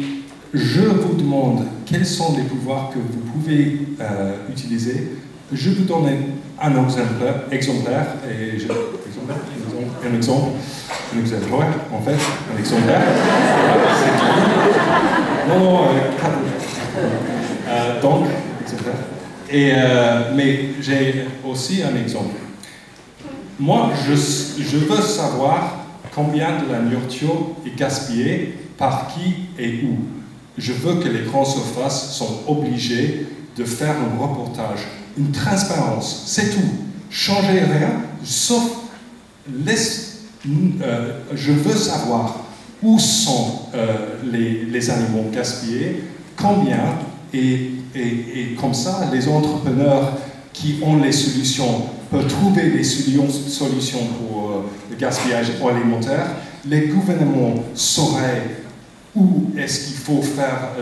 Speaker 3: je vous demande quels sont les pouvoirs que vous pouvez utiliser. Je vous donne un exemplaire, en fait, un exemplaire. Donc, exemplaire. Mais j'ai aussi un exemple. Moi, je veux savoir combien de la nourriture est gaspillée, par qui et où. Je veux que les grandes surfaces sont obligées de faire un reportage, une transparence, c'est tout. Changez rien, sauf je veux savoir où sont les aliments gaspillés, combien, et comme ça, les entrepreneurs qui ont les solutions peuvent trouver des solutions pour le gaspillage alimentaire. Les gouvernements sauraient où est-ce qu'il faut faire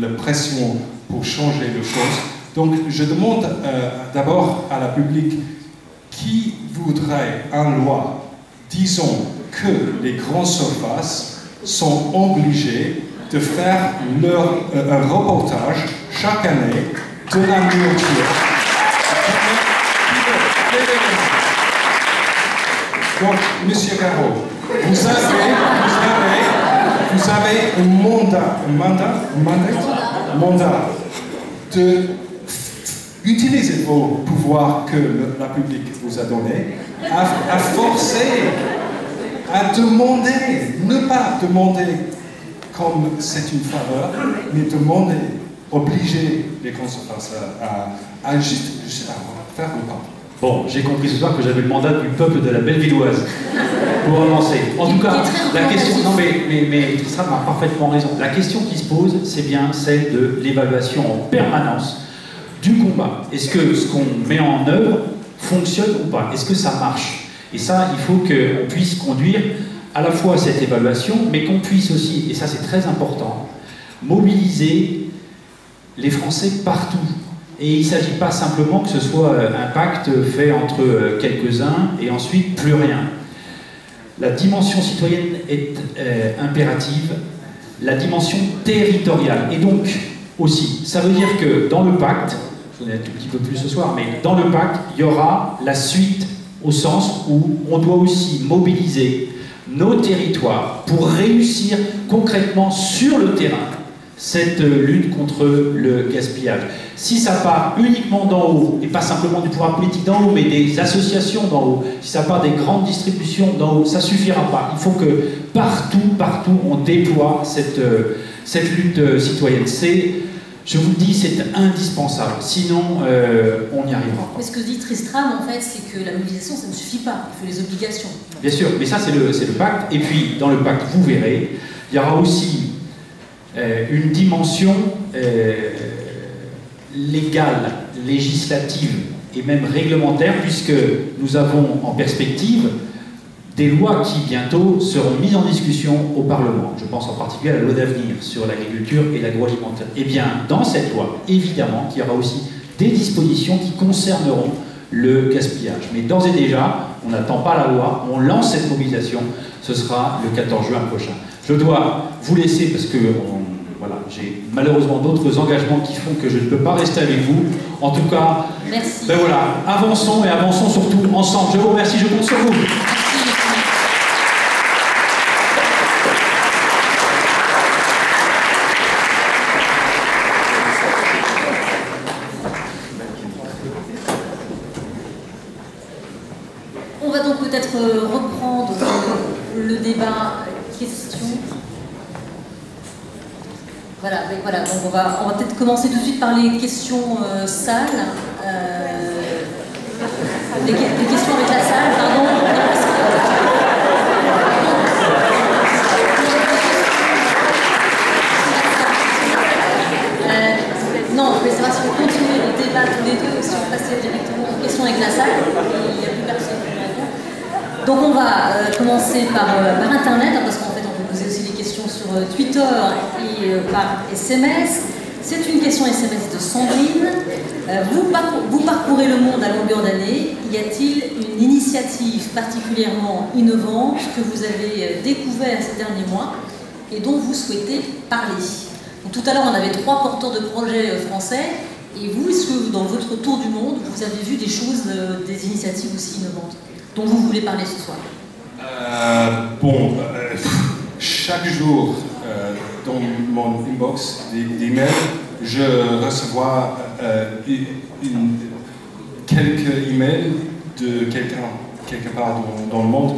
Speaker 3: la pression pour changer les choses. Donc, je demande d'abord à la public qui voudrait une loi disant que les grandes surfaces sont obligées de faire un reportage chaque année de la nourriture. Donc, Monsieur Garot, vous avez vous avez un mandat de utiliser vos pouvoirs que la public vous a donnés, à forcer, à demander, ne pas demander comme c'est une faveur, mais demander, obliger les consommateurs à juste faire le pas.
Speaker 7: Bon, j'ai compris ce soir que j'avais le mandat du peuple de la Bellevilloise pour avancer. En tout cas, la question... Non mais Tristram a parfaitement raison. La question qui se pose, c'est bien celle de l'évaluation en permanence du combat. Est-ce que ce qu'on met en œuvre fonctionne ou pas? Est-ce que ça marche? Et ça, il faut qu'on puisse conduire à la fois cette évaluation, mais qu'on puisse aussi, et ça c'est très important, mobiliser les Français partout. Et il ne s'agit pas simplement que ce soit un pacte fait entre quelques-uns et ensuite plus rien. La dimension citoyenne est impérative, la dimension territoriale. Et donc, aussi, ça veut dire que dans le pacte, je vous en ai un tout petit peu plus ce soir, mais dans le pacte, il y aura la suite au sens où on doit aussi mobiliser nos territoires pour réussir concrètement sur le terrain cette lutte contre le gaspillage. Si ça part uniquement d'en haut, et pas simplement du pouvoir politique d'en haut, mais des associations d'en haut, si ça part des grandes distributions d'en haut, ça ne suffira pas. Il faut que partout, on déploie cette lutte citoyenne. Je vous le dis, c'est indispensable. Sinon, on n'y arrivera pas.
Speaker 2: Mais ce que dit Tristram, en fait, c'est que la mobilisation, ça ne suffit pas. Il faut les obligations.
Speaker 7: Bien sûr, mais ça, c'est le pacte. Et puis, dans le pacte, vous verrez, il y aura aussi une dimension légale, législative et même réglementaire, puisque nous avons en perspective des lois qui bientôt seront mises en discussion au Parlement. Je pense en particulier à la loi d'avenir sur l'agriculture et l'agroalimentaire. Et bien, dans cette loi, évidemment, qu'il y aura aussi des dispositions qui concerneront le gaspillage. Mais d'ores et déjà, on n'attend pas la loi, on lance cette mobilisation, ce sera le 14 juin prochain. Je dois vous laisser parce que voilà, j'ai malheureusement d'autres engagements qui font que je ne peux pas rester avec vous. En tout cas,
Speaker 2: merci.
Speaker 7: Ben voilà, avançons et avançons surtout ensemble. Je vous remercie, je compte sur vous.
Speaker 2: On va donc peut-être reprendre le débat question. Voilà, donc on va peut-être commencer tout de suite par les questions salles. Les questions avec la salle, pardon. Non, je voulais savoir si on continue le débat tous les deux ou si on passait directement aux questions avec la salle. Il n'y a plus personne qui répond. Donc on va commencer par Internet, parce qu'en fait on peut poser aussi des questions sur Twitter et par SMS. C'est une question SMS de Sandrine. Vous parcourez le monde à longueur d'année. Y a-t-il une initiative particulièrement innovante que vous avez découvert ces derniers mois et dont vous souhaitez parler? Donc, tout à l'heure, on avait 3 porteurs de projets français. Et vous, est-ce que dans votre tour du monde, vous avez vu des choses, des initiatives aussi innovantes dont vous voulez parler ce soir?
Speaker 3: Chaque jour, dans mon inbox d'emails, je reçois quelques emails de quelqu'un, quelque part dans le monde,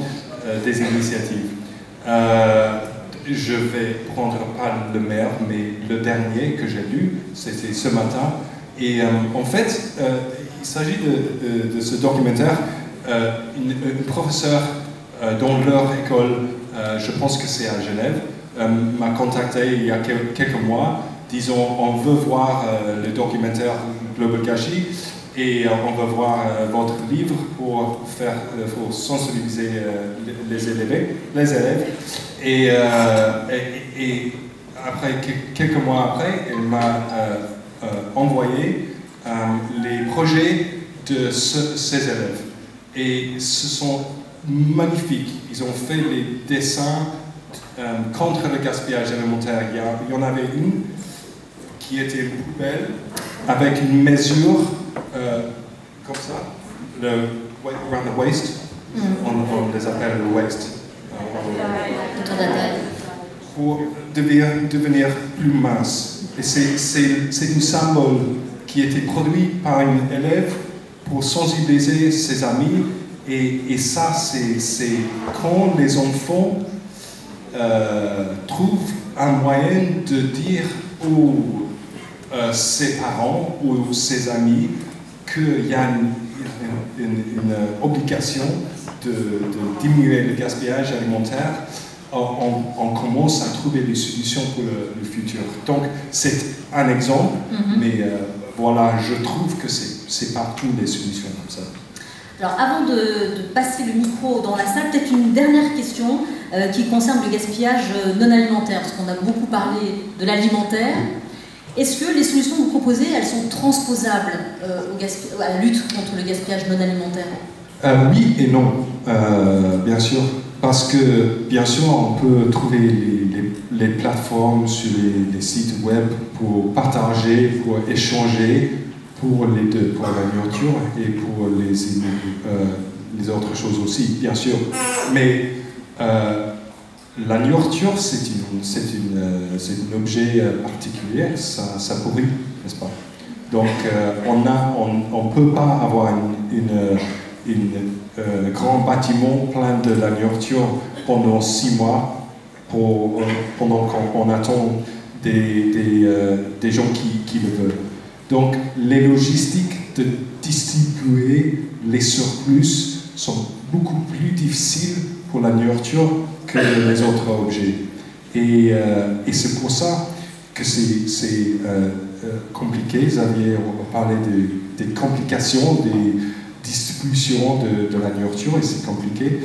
Speaker 3: des initiatives. Je vais prendre pas le meilleur, mais le dernier que j'ai lu, c'était ce matin. Et en fait, il s'agit de ce documentaire. Une professeure dans leur école, je pense que c'est à Genève, m'a contacté il y a quelques mois, disons on veut voir le documentaire Global Gâchis et on veut voir votre livre pour sensibiliser les élèves. Et après, quelques mois après, elle m'a envoyé les projets de ces élèves. Et ce sont magnifiques. Ils ont fait les dessins contre le gaspillage alimentaire. Il y en avait une qui était une poubelle avec une mesure comme ça, le around the waist. On les appelle le waist. pour devenir plus mince. Et c'est un symbole qui a été produit par un élève pour sensibiliser ses amis. Et ça, c'est quand les enfants trouvent un moyen de dire aux ses parents ou ses amis qu'il y a une obligation de diminuer le gaspillage alimentaire, on commence à trouver des solutions pour le futur. Donc c'est un exemple, mais voilà, je trouve que c'est partout des solutions comme ça.
Speaker 2: Alors avant de passer le micro dans la salle, peut-être une dernière question qui concerne le gaspillage non alimentaire, parce qu'on a beaucoup parlé de l'alimentaire. Est-ce que les solutions que vous proposez, elles sont transposables à la lutte contre le gaspillage non alimentaire?
Speaker 3: Oui et non, bien sûr. Parce que, bien sûr, on peut trouver les plateformes sur les sites web pour partager, pour échanger, pour les deux, pour la nourriture et pour les autres choses aussi, bien sûr. Mais la nourriture, c'est un objet particulier, ça pourrit, n'est-ce pas? Donc, on ne peut pas avoir un grand bâtiment plein de la nourriture pendant 6 mois, pendant qu'on attend des gens qui le veulent. Donc, les logistiques de distribuer les surplus sont beaucoup plus difficiles pour la nourriture que les autres objets. Et c'est pour ça que c'est compliqué. Xavier a parlé des complications, des distributions de la nourriture, et c'est compliqué.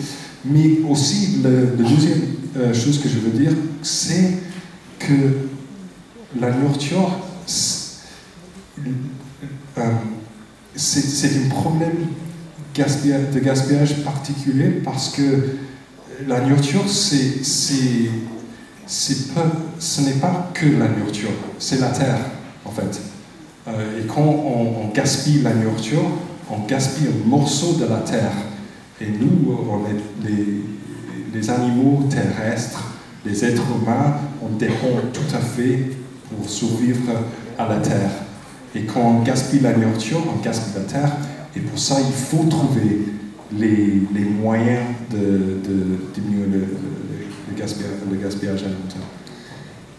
Speaker 3: Mais aussi, la deuxième chose que je veux dire, c'est que la nourriture, c'est un problème de gaspillage particulier parce que la nourriture, ce n'est pas que la nourriture, c'est la terre en fait. Et quand on gaspille la nourriture, on gaspille un morceau de la terre. Et nous, on est les animaux terrestres, les êtres humains, on dépend tout à fait pour survivre à la terre. Et quand on gaspille la nourriture, on gaspille la terre, et pour ça, il faut trouver les moyens de diminuer le gaspillage alimentaire.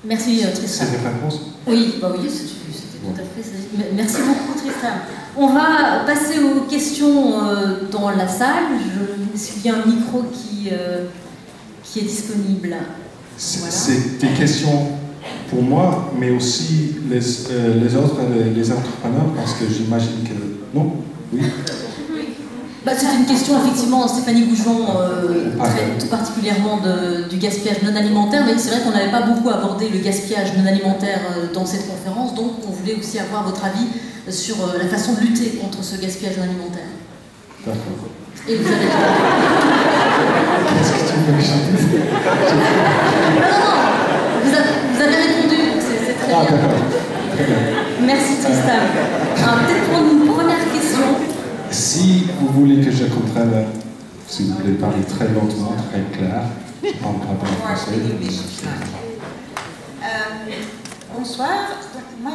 Speaker 2: Merci Tristan.
Speaker 3: C'est des réponses?
Speaker 2: Oui, oui, c'était tout à fait. Merci beaucoup Tristan. On va passer aux questions dans la salle. Est-ce qu'il y a un micro qui est disponible?
Speaker 3: Voilà. C'est des questions pour moi, mais aussi les autres, les entrepreneurs, parce que j'imagine que... Non? Oui?
Speaker 2: C'est une question, effectivement, Stéphanie Goujon, tout particulièrement du gaspillage non alimentaire, mais c'est vrai qu'on n'avait pas beaucoup abordé le gaspillage non alimentaire dans cette conférence, donc on voulait aussi avoir votre avis sur la façon de lutter contre ce gaspillage non alimentaire.
Speaker 3: D'accord.
Speaker 2: Et vous avez...
Speaker 3: Qu'est-ce que tu veux que je dise?
Speaker 2: Non, vous avez répondu, c'est très bien.
Speaker 3: Très bien.
Speaker 2: Merci Tristan. Peut-être pour une première question.
Speaker 3: Si vous voulez que je comprenne, si vous voulez parler très lentement, très clair, je parle pas bien français.
Speaker 8: Bonsoir. Moi,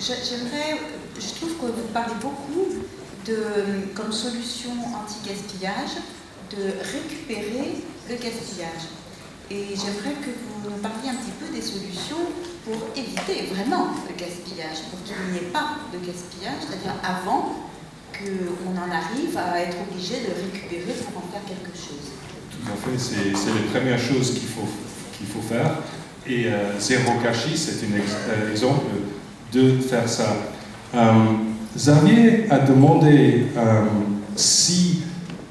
Speaker 8: je trouve que vous parlez beaucoup comme solution anti-gaspillage, de récupérer le gaspillage. Et j'aimerais que vous nous parliez un petit peu des solutions pour éviter vraiment le gaspillage, pour qu'il n'y ait pas de gaspillage, c'est-à-dire avant qu'on en arrive à être obligé de récupérer pour en faire quelque chose.
Speaker 3: Tout à fait, c'est les premières choses qu'il faut faire. Et zéro gâchis, c'est un exemple de faire ça. Xavier a demandé si,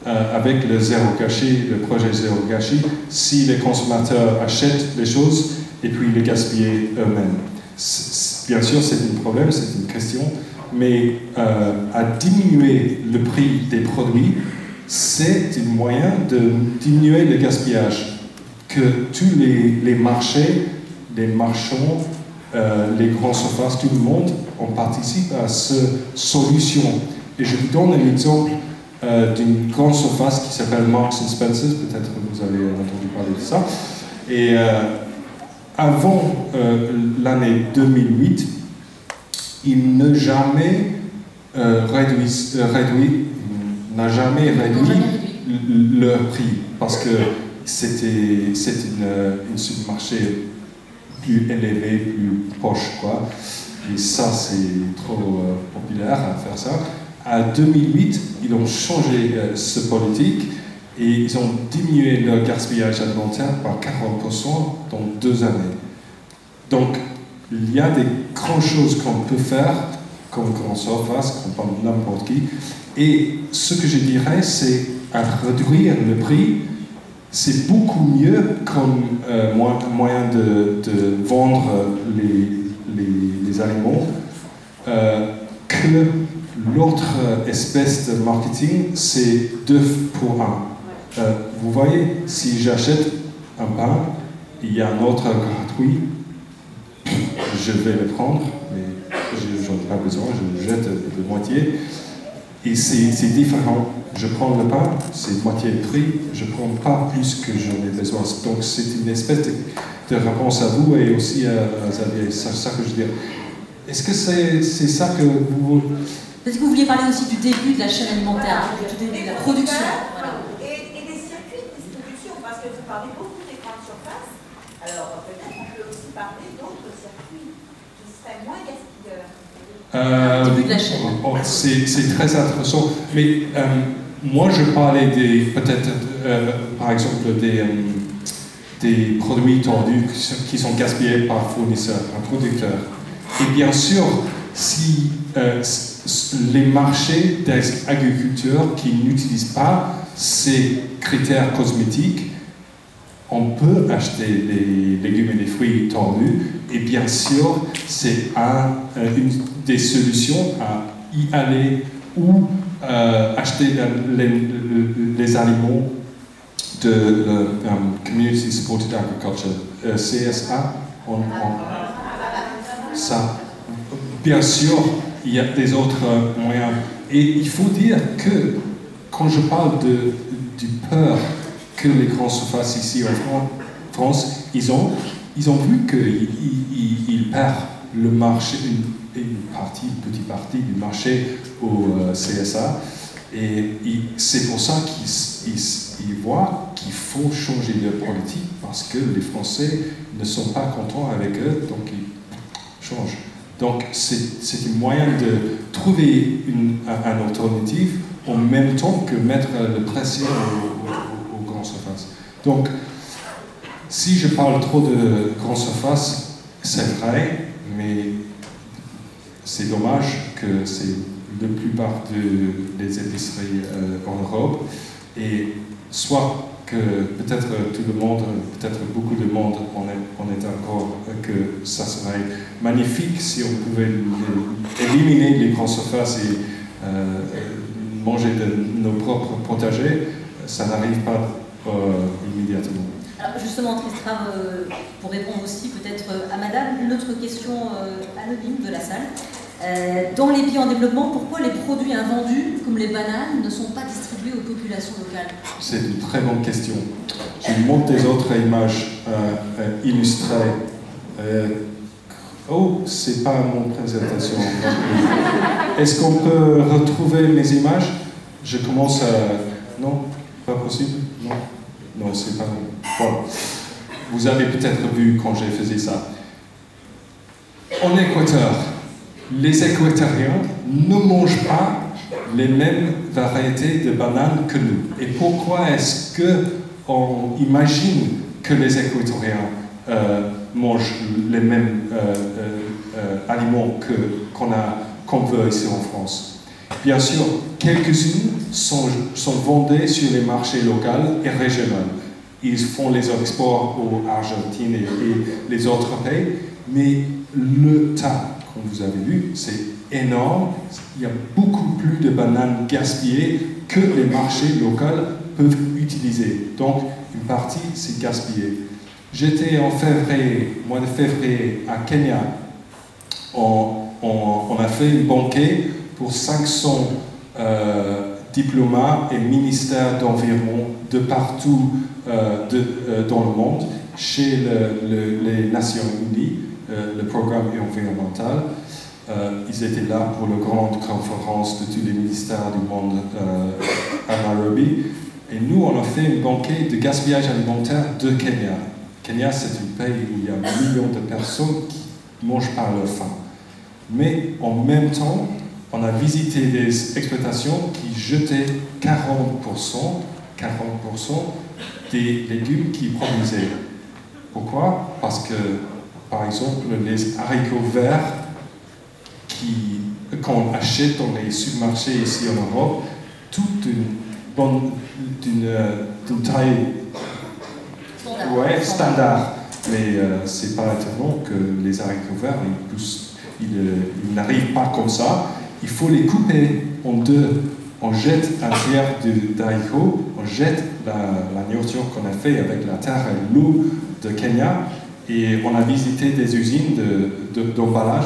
Speaker 3: avec le zéro gâchis, le projet zéro gâchis, si les consommateurs achètent les choses et puis les gaspillent eux-mêmes. Bien sûr, c'est un problème, c'est une question. Mais à diminuer le prix des produits, c'est un moyen de diminuer le gaspillage. Que tous les marchés, les marchands, les grandes surfaces, tout le monde, on participe à cette solution. Et je vous donne un exemple d'une grande surface qui s'appelle Marks & Spencer, peut-être que vous avez entendu parler de ça. Et avant l'année 2008, il n'a jamais réduit leur prix parce que c'est une supermarché plus élevé, plus proche, quoi. Et ça, c'est trop populaire à faire ça. À 2008, ils ont changé ce politique et ils ont diminué leur gaspillage alimentaire par 40% dans 2 années. Donc, il y a des grandes choses qu'on peut faire comme grande surface, comme n'importe qui. Et ce que je dirais, c'est à réduire le prix. C'est beaucoup mieux comme moyen de vendre les aliments que l'autre espèce de marketing, c'est 2 pour 1. Vous voyez, si j'achète un pain, il y a un autre gratuit, je vais le prendre, mais je n'en ai pas besoin, je le jette de moitié. Et c'est différent. Je prends le pain, c'est moitié le prix, je ne prends pas plus que j'en ai besoin. Donc c'est une espèce de réponse à vous et aussi à Xavier. C'est ça que je veux dire. Est-ce que c'est ça que vous...
Speaker 2: Peut-être que vous vouliez parler aussi du début de la chaîne alimentaire, du début de la production. Voilà.
Speaker 9: Et des circuits de distribution, parce que vous parlez beaucoup des grandes surfaces. Alors peut-être on peut aussi parler d'autres circuits qui seraient moins gaspilleurs.
Speaker 2: Début de la chaîne.
Speaker 3: C'est très intéressant. Mais moi, je parlais peut-être, par exemple, des produits tendus qui sont gaspillés par fournisseur, par producteur. Et bien sûr, si les marchés des agriculteurs qui n'utilisent pas ces critères cosmétiques, on peut acheter des légumes et des fruits tendus. Et bien sûr, c'est une des solutions à y aller ou acheter les aliments de Community Supported Agriculture, CSA, ça. Bien sûr, il y a des autres moyens. Et il faut dire que quand je parle du peur que les grandes surfaces ici en France, ils ont vu qu'ils perdent le marché, une petite partie du marché au CSA. Et c'est pour ça qu'ils voient qu'il faut changer leur politique parce que les Français ne sont pas contents avec eux, donc ils changent. Donc c'est un moyen de trouver un alternative en même temps que mettre la pression aux grandes surfaces. Donc, si je parle trop de grandes surfaces, c'est vrai, mais c'est dommage que c'est la plupart des épiceries en Europe. Et soit que peut-être tout le monde, peut-être beaucoup de monde, on est d'accord que ça serait magnifique si on pouvait éliminer les grandes surfaces et manger de nos propres potagers. Ça n'arrive pas immédiatement.
Speaker 2: Alors justement, Tristram, pour répondre aussi peut-être à Madame, une autre question anonyme de la salle. Dans les pays en développement, pourquoi les produits invendus, comme les bananes, ne sont pas distribués aux populations locales?
Speaker 3: C'est une très bonne question. Je vous montre des autres images illustrées. Oh, c'est pas mon présentation. Est-ce qu'on peut retrouver mes images? Je commence à... Non? Pas possible? Non? Non, c'est pas bon. Voilà. Vous avez peut-être vu quand j'ai fait ça. En Équateur, les Équatoriens ne mangent pas les mêmes variétés de bananes que nous. Et pourquoi est-ce qu'on imagine que les Équatoriens mangent les mêmes aliments qu'on veut ici en France? Bien sûr, quelques-unes sont vendues sur les marchés locaux et régionaux. Ils font les exports aux Argentine et les autres pays, mais le tas, comme vous avez vu, c'est énorme. Il y a beaucoup plus de bananes gaspillées que les marchés locaux peuvent utiliser. Donc, une partie, c'est gaspillé. J'étais en mois de février, à Kenya. On a fait un banquet pour 500 diplomates et ministères d'environnement de partout dans le monde. chez les Nations Unies, le programme environnemental. Ils étaient là pour la grande conférence de tous les ministères du monde à Nairobi. Et nous, on a fait un banquet de gaspillage alimentaire de Kenya. Kenya, c'est un pays où il y a millions de personnes qui mangent par leur faim. Mais en même temps, on a visité des exploitations qui jetaient 40% des légumes qu'ils produisaient. Pourquoi? Parce que, par exemple, les haricots verts qu'on achète dans les supermarchés ici en Europe, toute d'une taille standard. Mais c'est pas étonnant que les haricots verts, ils n'arrivent pas comme ça. Il faut les couper en deux. On jette un tiers d'haricots, on jette la nourriture qu'on a fait avec la terre et l'eau de Kenya, et on a visité des usines d'emballage,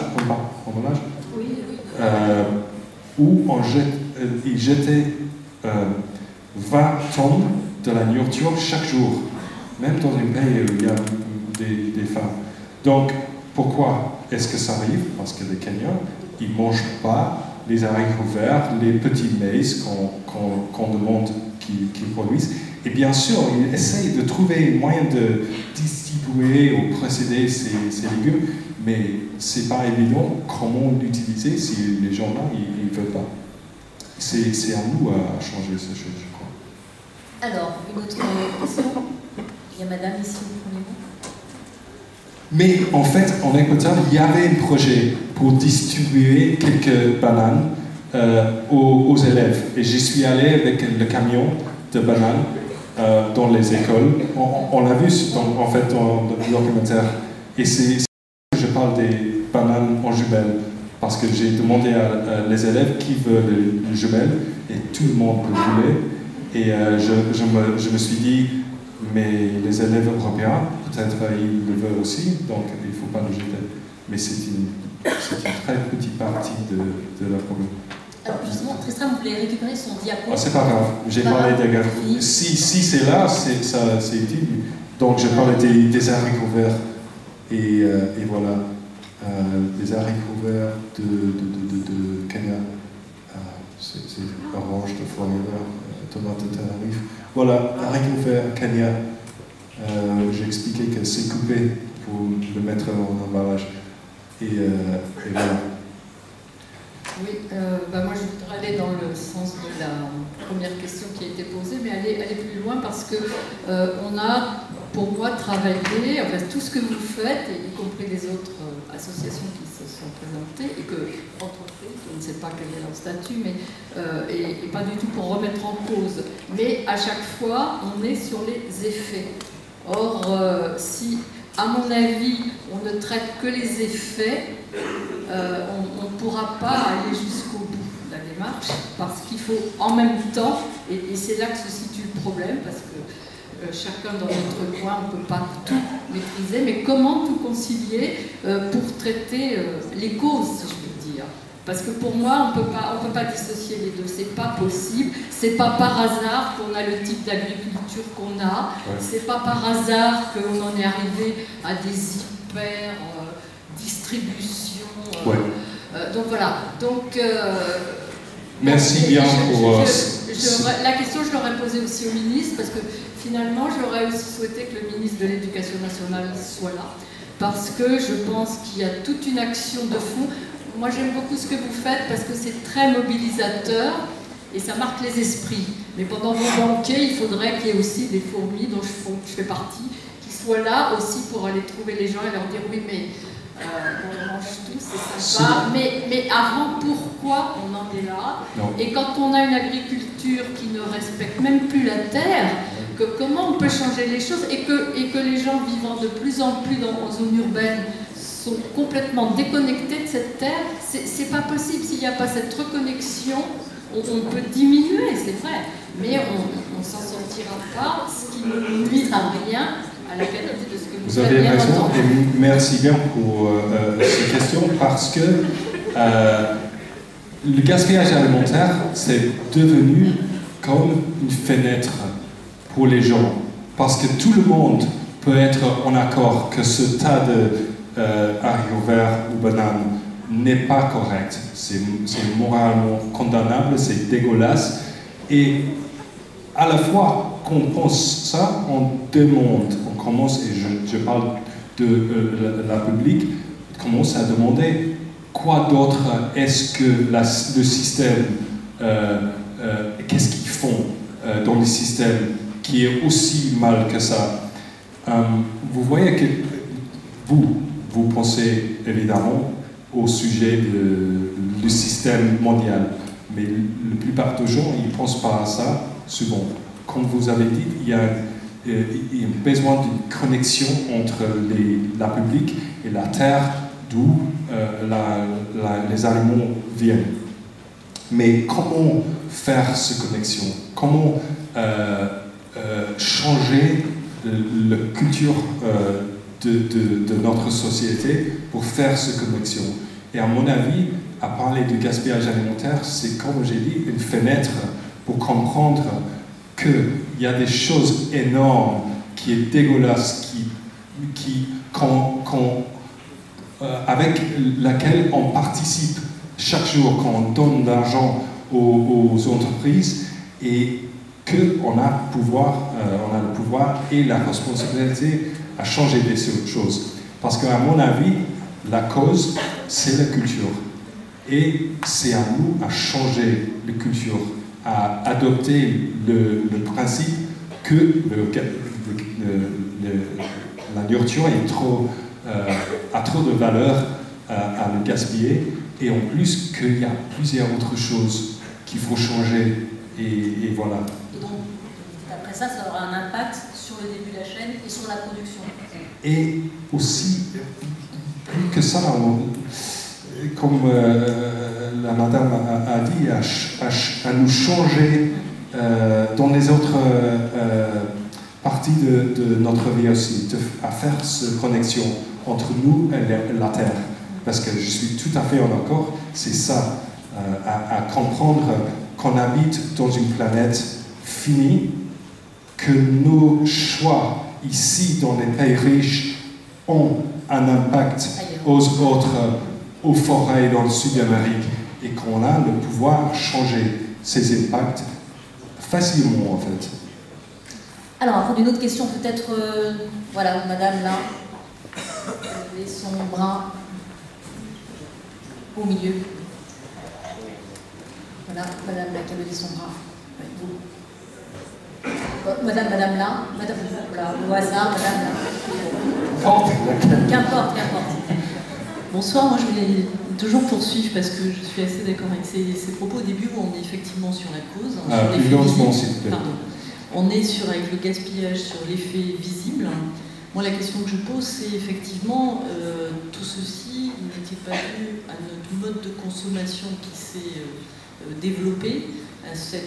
Speaker 3: où ils jetaient 20 tonnes de la nourriture chaque jour, même dans un pays où il y a des femmes. Donc, pourquoi est-ce que ça arrive? Parce que les Kenyans, ils ne mangent pas les haricots verts, les petits maïs qu'on demande qu'ils produisent. Et bien sûr, ils essayent de trouver un moyen de distribuer ou procéder ces légumes, mais ce n'est pas évident comment l'utiliser si les gens là, ils ne veulent pas. C'est à nous à changer ces choses, je crois.
Speaker 2: Alors, une autre question? Il y a madame ici au premier bout.
Speaker 3: Mais en fait, en Équateur, il y avait un projet pour distribuer quelques bananes aux élèves. Et j'y suis allé avec le camion de bananes dans les écoles. On l'a vu en fait dans le documentaire. Et c'est je parle des bananes en jumelles. Parce que j'ai demandé à les élèves qui veulent les jumelles. Et tout le monde le voulait. Et je me suis dit, mais les élèves européens, peut-être ils le veulent aussi, donc il ne faut pas le jeter. Mais c'est une très petite partie de leur problème.
Speaker 2: Alors justement, Tristram, vous voulez récupérer son diapo?
Speaker 3: Oh, c'est pas grave, j'ai parlé des gars. Si c'est là, c'est utile. Donc je parlais des haricots verts. Et voilà, des haricots verts de Kenya. C'est orange de Florida, tomate de Tenerife. Voilà, haricots verts Kenya. J'ai expliqué que c'est coupé pour le mettre en emballage. Et voilà.
Speaker 10: Oui, moi je voudrais aller dans le sens de la première question qui a été posée, mais aller plus loin parce que on a, pour moi, travaillé, enfin tout ce que vous faites, y compris les autres associations qui se sont présentées, et que entreprises, je ne sais pas quel est leur statut, mais et pas du tout pour remettre en cause. Mais à chaque fois, on est sur les effets. Or, si, à mon avis, on ne traite que les effets, on ne pourra pas aller jusqu'au bout de la démarche, parce qu'il faut en même temps, et c'est là que se situe le problème, parce que chacun dans notre coin, on ne peut pas tout maîtriser, mais comment tout concilier pour traiter les causes, si je peux dire. Parce que pour moi, on peut pas dissocier les deux, c'est pas possible. C'est pas par hasard qu'on a le type d'agriculture qu'on a. Ouais. C'est pas par hasard qu'on en est arrivé à des hyper distributions.
Speaker 3: Ouais.
Speaker 10: Donc voilà. Donc
Speaker 3: merci bien pour.
Speaker 10: La question, je l'aurais posée aussi au ministre, parce que finalement, j'aurais aussi souhaité que le ministre de l'Éducation nationale soit là, parce que je pense qu'il y a toute une action de fond. Moi, j'aime beaucoup ce que vous faites parce que c'est très mobilisateur et ça marque les esprits. Mais pendant vos banquets, il faudrait qu'il y ait aussi des fourmis dont je fais partie, qui soient là aussi pour aller trouver les gens et leur dire oui, mais on mange tout, c'est sympa. Mais avant, pourquoi on en est là? Non. Et quand on a une agriculture qui ne respecte même plus la terre, comment on peut changer les choses et que les gens vivant de plus en plus en zone urbaine sont complètement déconnectés de cette terre, c'est pas possible. S'il n'y a pas cette reconnexion, on peut diminuer, c'est vrai, mais on ne s'en sortira pas, ce qui ne nuit à rien à la qualité de ce que vous faites.
Speaker 3: Vous avez raison, et merci bien pour ces questions, parce que le gaspillage alimentaire, c'est devenu comme une fenêtre pour les gens, parce que tout le monde peut être en accord que ce tas de haricots verts ou bananes n'est pas correct. C'est moralement condamnable, c'est dégueulasse. Et à la fois qu'on pense ça, on demande, on commence, et je parle de la public, commence à demander quoi d'autre est-ce que le système, qu'est-ce qu'ils font dans le système qui est aussi mal que ça. Vous voyez que vous pensez évidemment au sujet du système mondial, mais la plupart des gens ils ne pensent pas à ça souvent. Comme vous avez dit, il y a besoin d'une connexion entre la public et la terre d'où les aliments viennent. Mais comment faire cette connexion? Comment changer la culture de notre société pour faire cette connexion? Et à mon avis, à parler du gaspillage alimentaire, c'est comme j'ai dit, une fenêtre pour comprendre qu'il y a des choses énormes qui est dégueulasses, avec laquelle on participe chaque jour quand on donne de l'argent aux entreprises et qu'on a le pouvoir et la responsabilité à changer des choses. Parce qu'à mon avis, la cause, c'est la culture. Et c'est à nous à changer la culture, à adopter le principe que la nourriture a trop de valeur à le gaspiller, et en plus qu'il y a plusieurs autres choses qu'il faut changer, et voilà.
Speaker 2: Et donc, après ça, ça aura un impact sur le début de la chaîne et sur la production.
Speaker 3: Et aussi, plus que ça, comme la madame a dit, à nous changer dans les autres parties de notre vie aussi, à faire cette connexion entre nous et la Terre. Parce que je suis tout à fait en accord, c'est ça, à comprendre qu'on habite dans une planète finie, que nos choix ici dans les pays riches ont un impact aux forêts dans le sud d'Amérique, et qu'on a le pouvoir de changer ces impacts facilement en fait.
Speaker 2: Alors, après une autre question peut-être, voilà, madame là, et son bras au milieu. Voilà, madame là qui a levé son bras. Madame là, madame, voilà, au hasard, madame là. Qu'importe.
Speaker 10: Bonsoir, moi je voulais toujours poursuivre parce que je suis assez d'accord avec ces propos. Au début, on est effectivement sur la cause. On est avec le gaspillage sur l'effet visible. Moi, la question que je pose, c'est effectivement, tout ceci n'était pas dû à notre mode de consommation qui s'est développé, à ce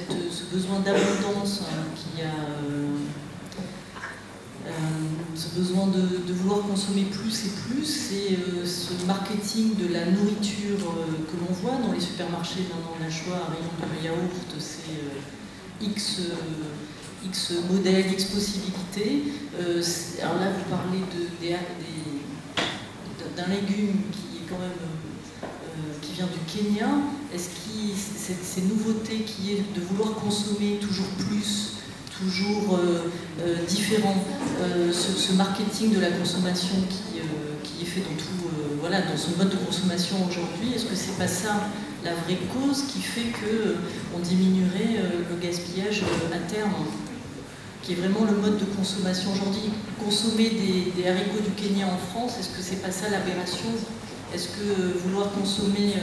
Speaker 10: besoin d'abondance qui a... ce besoin de vouloir consommer plus et plus, et ce marketing de la nourriture que l'on voit dans les supermarchés. Maintenant, on a choix, un rayon de yaourt, c'est X modèles, X possibilités. Alors là, vous parlez d'un légume qui est quand même qui vient du Kenya. Est-ce que ces nouveautés qui est de vouloir consommer toujours plus, toujours différent, ce marketing de la consommation qui est fait dans tout, dans ce mode de consommation aujourd'hui, est-ce que c'est pas ça la vraie cause qui fait qu'on diminuerait le gaspillage à terme, qui est vraiment le mode de consommation aujourd'hui? Consommer des haricots du Kenya en France, est-ce que c'est pas ça l'aberration? Est-ce que vouloir consommer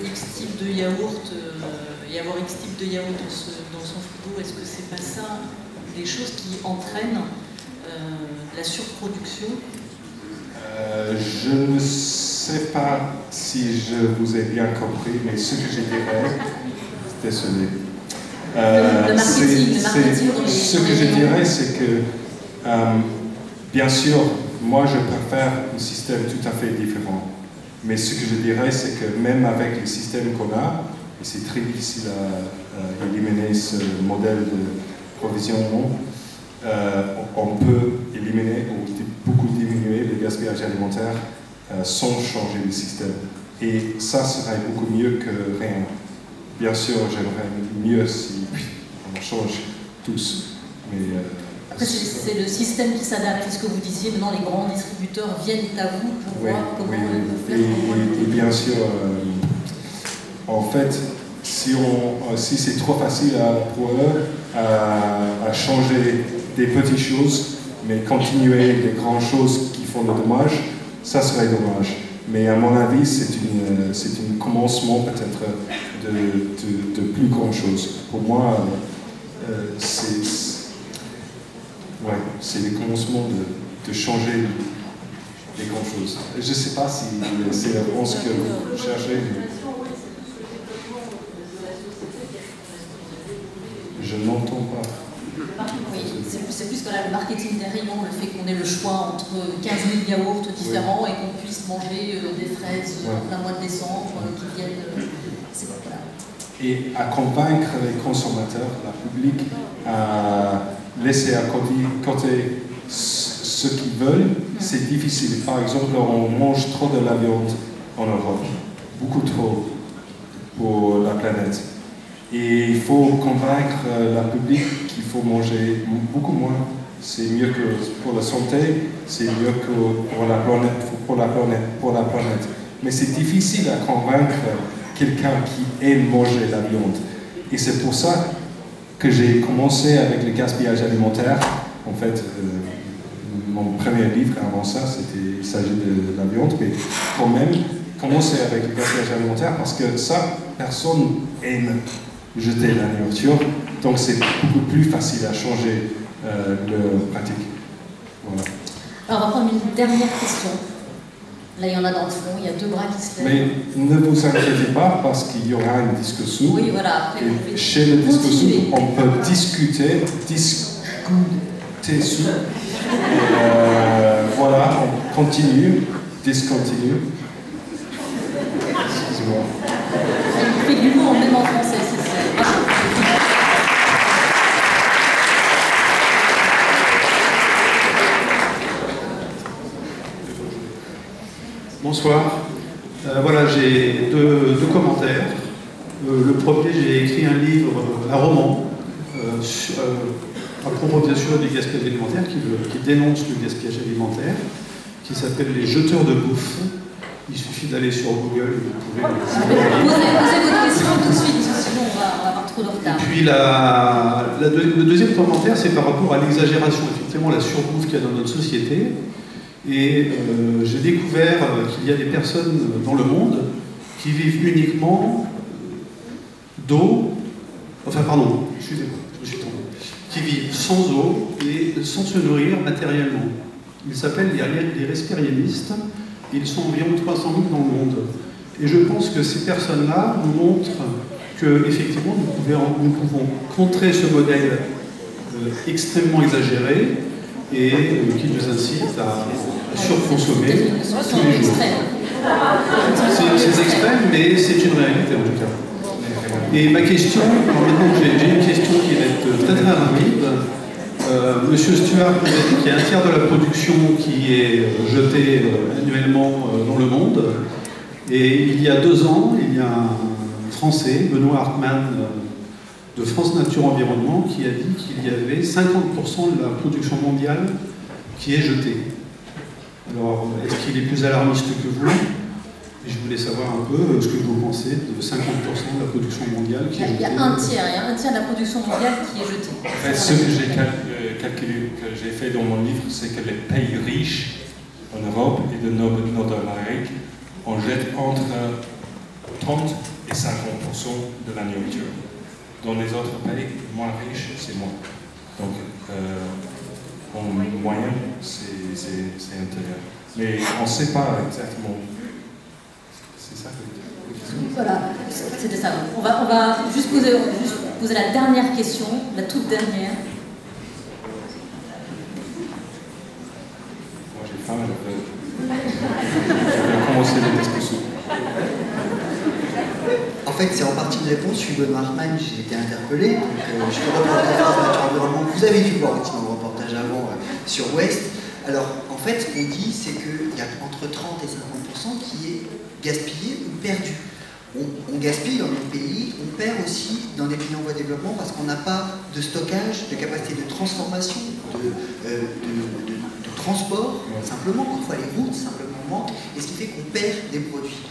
Speaker 10: X type de yaourt et avoir X type de yaourt dans son frigo, est-ce que c'est pas ça des choses qui entraînent la surproduction?
Speaker 3: Je ne sais pas si je vous ai bien compris, mais ce que je dirais, désolé. Ce que je dirais, c'est que, bien sûr, moi je préfère un système tout à fait différent. Mais ce que je dirais, c'est que même avec le système qu'on a, et c'est très difficile à éliminer ce modèle de provisionnement, on peut éliminer ou beaucoup diminuer le gaspillage alimentaire sans changer le système. Et ça serait beaucoup mieux que rien. Bien sûr, j'aimerais mieux si on change tous. Mais,
Speaker 2: après, c'est le système qui s'adapte. Ce que vous disiez, maintenant les grands distributeurs viennent à vous pour voir comment ils peuvent faire.
Speaker 3: Et bien sûr, en fait, si c'est trop facile pour eux à changer des petites choses, mais continuer les grandes choses qui font le dommage, ça serait dommage. Mais à mon avis, c'est un commencement peut-être de plus grandes choses. Pour moi, c'est le commencement de changer les grandes choses. Je ne sais pas si c'est la réponse que vous cherchez. Je n'entends pas.
Speaker 2: Oui, c'est plus que là, le marketing des rayons, le fait qu'on ait le choix entre 15 000 yaourts différents et qu'on puisse manger des fraises en plein mois de décembre qui viennent. Voilà.
Speaker 3: Et à convaincre les consommateurs, la public, à laisser à côté ce qu'ils veulent, c'est difficile. Par exemple, on mange trop de la viande en Europe, beaucoup trop pour la planète. Et il faut convaincre la public qu'il faut manger beaucoup moins. C'est mieux que pour la santé, c'est mieux que pour la planète. Mais c'est difficile à convaincre quelqu'un qui aime manger la viande. Et c'est pour ça que j'ai commencé avec le gaspillage alimentaire. En fait, mon premier livre avant ça, il s'agit de la viande, mais quand même, commencer avec le gaspillage alimentaire parce que ça, personne aime jeter la nourriture, donc c'est beaucoup plus facile à changer leur pratique. Voilà.
Speaker 2: Alors on va prendre une dernière question. Là, il y en a dans le fond, il y a deux bras qui se lèvent.
Speaker 3: Mais ne vous inquiétez pas parce qu'il y aura une discussion.
Speaker 2: Oui, voilà. Après,
Speaker 3: et chez la discussion, on peut discuter sur. Voilà, on continue, discontinue. Excusez-moi.
Speaker 2: Il fait du mot même en français, c'est ça.
Speaker 11: Bonsoir. Voilà, j'ai deux commentaires. Le premier, j'ai écrit un livre, un roman, à propos bien sûr du gaspillage alimentaire, qui dénonce le gaspillage alimentaire, qui s'appelle Les Jeteurs de bouffe. Il suffit d'aller sur Google et vous pouvez...
Speaker 2: Posez votre question tout de suite, sinon on va avoir trop de retard.
Speaker 11: Et puis le deuxième commentaire, c'est par rapport à l'exagération, effectivement, la surbouffe qu'il y a dans notre société. Et j'ai découvert qu'il y a des personnes dans le monde qui vivent uniquement d'eau, excusez-moi, je suis tombé, qui vivent sans eau et sans se nourrir matériellement. Ils s'appellent les respirianistes, ils sont environ 300 000 dans le monde. Et je pense que ces personnes-là nous montrent qu'effectivement nous pouvons contrer ce modèle extrêmement exagéré et qui nous incite à surconsommer tous les jours. C'est extrême, mais c'est une réalité en tout cas. Et ma question, maintenant j'ai une question qui va être très très rapide. Monsieur Stuart nous a dit qu'il y a un tiers de la production qui est jetée annuellement dans le monde. Et il y a 2 ans, il y a un Français, Benoît Hartmann, de France Nature Environnement, qui a dit qu'il y avait 50% de la production mondiale qui est jetée. Alors, est-ce qu'il est plus alarmiste que vous? Et je voulais savoir un peu ce que vous pensez de 50% de la production mondiale qui est jetée.
Speaker 2: Il y a un tiers de la production mondiale qui est jetée.
Speaker 3: En fait, ce que j'ai calculé, que j'ai fait dans mon livre, c'est que les pays riches en Europe et de Nord-Amérique, on jette entre 30 et 50% de la nourriture. Dans les autres pays moins riches, c'est moins. Donc, en moyenne, c'est intérieur. Mais on ne sait pas exactement. C'est ça que vous dites.
Speaker 2: Voilà, c'était ça. On va juste poser la dernière question, la toute dernière.
Speaker 3: Moi, j'ai faim, je vais commencer les discussions.
Speaker 12: En fait, c'est en partie une réponse. Je suis Benoît Hartmann, j'ai été interpellé. Donc, je suis reporter France Nature Environnement. Vous avez dû voir effectivement le reportage avant sur Ouest. Alors, en fait, ce qu'on dit, c'est qu'il y a entre 30 et 50% qui est gaspillé ou perdu. On gaspille dans notre pays, on perd aussi dans des pays en voie de développement parce qu'on n'a pas de stockage, de capacité de transformation, de transport, simplement. Parfois, les routes simplement manquent, et ce qui fait qu'on perd des produits.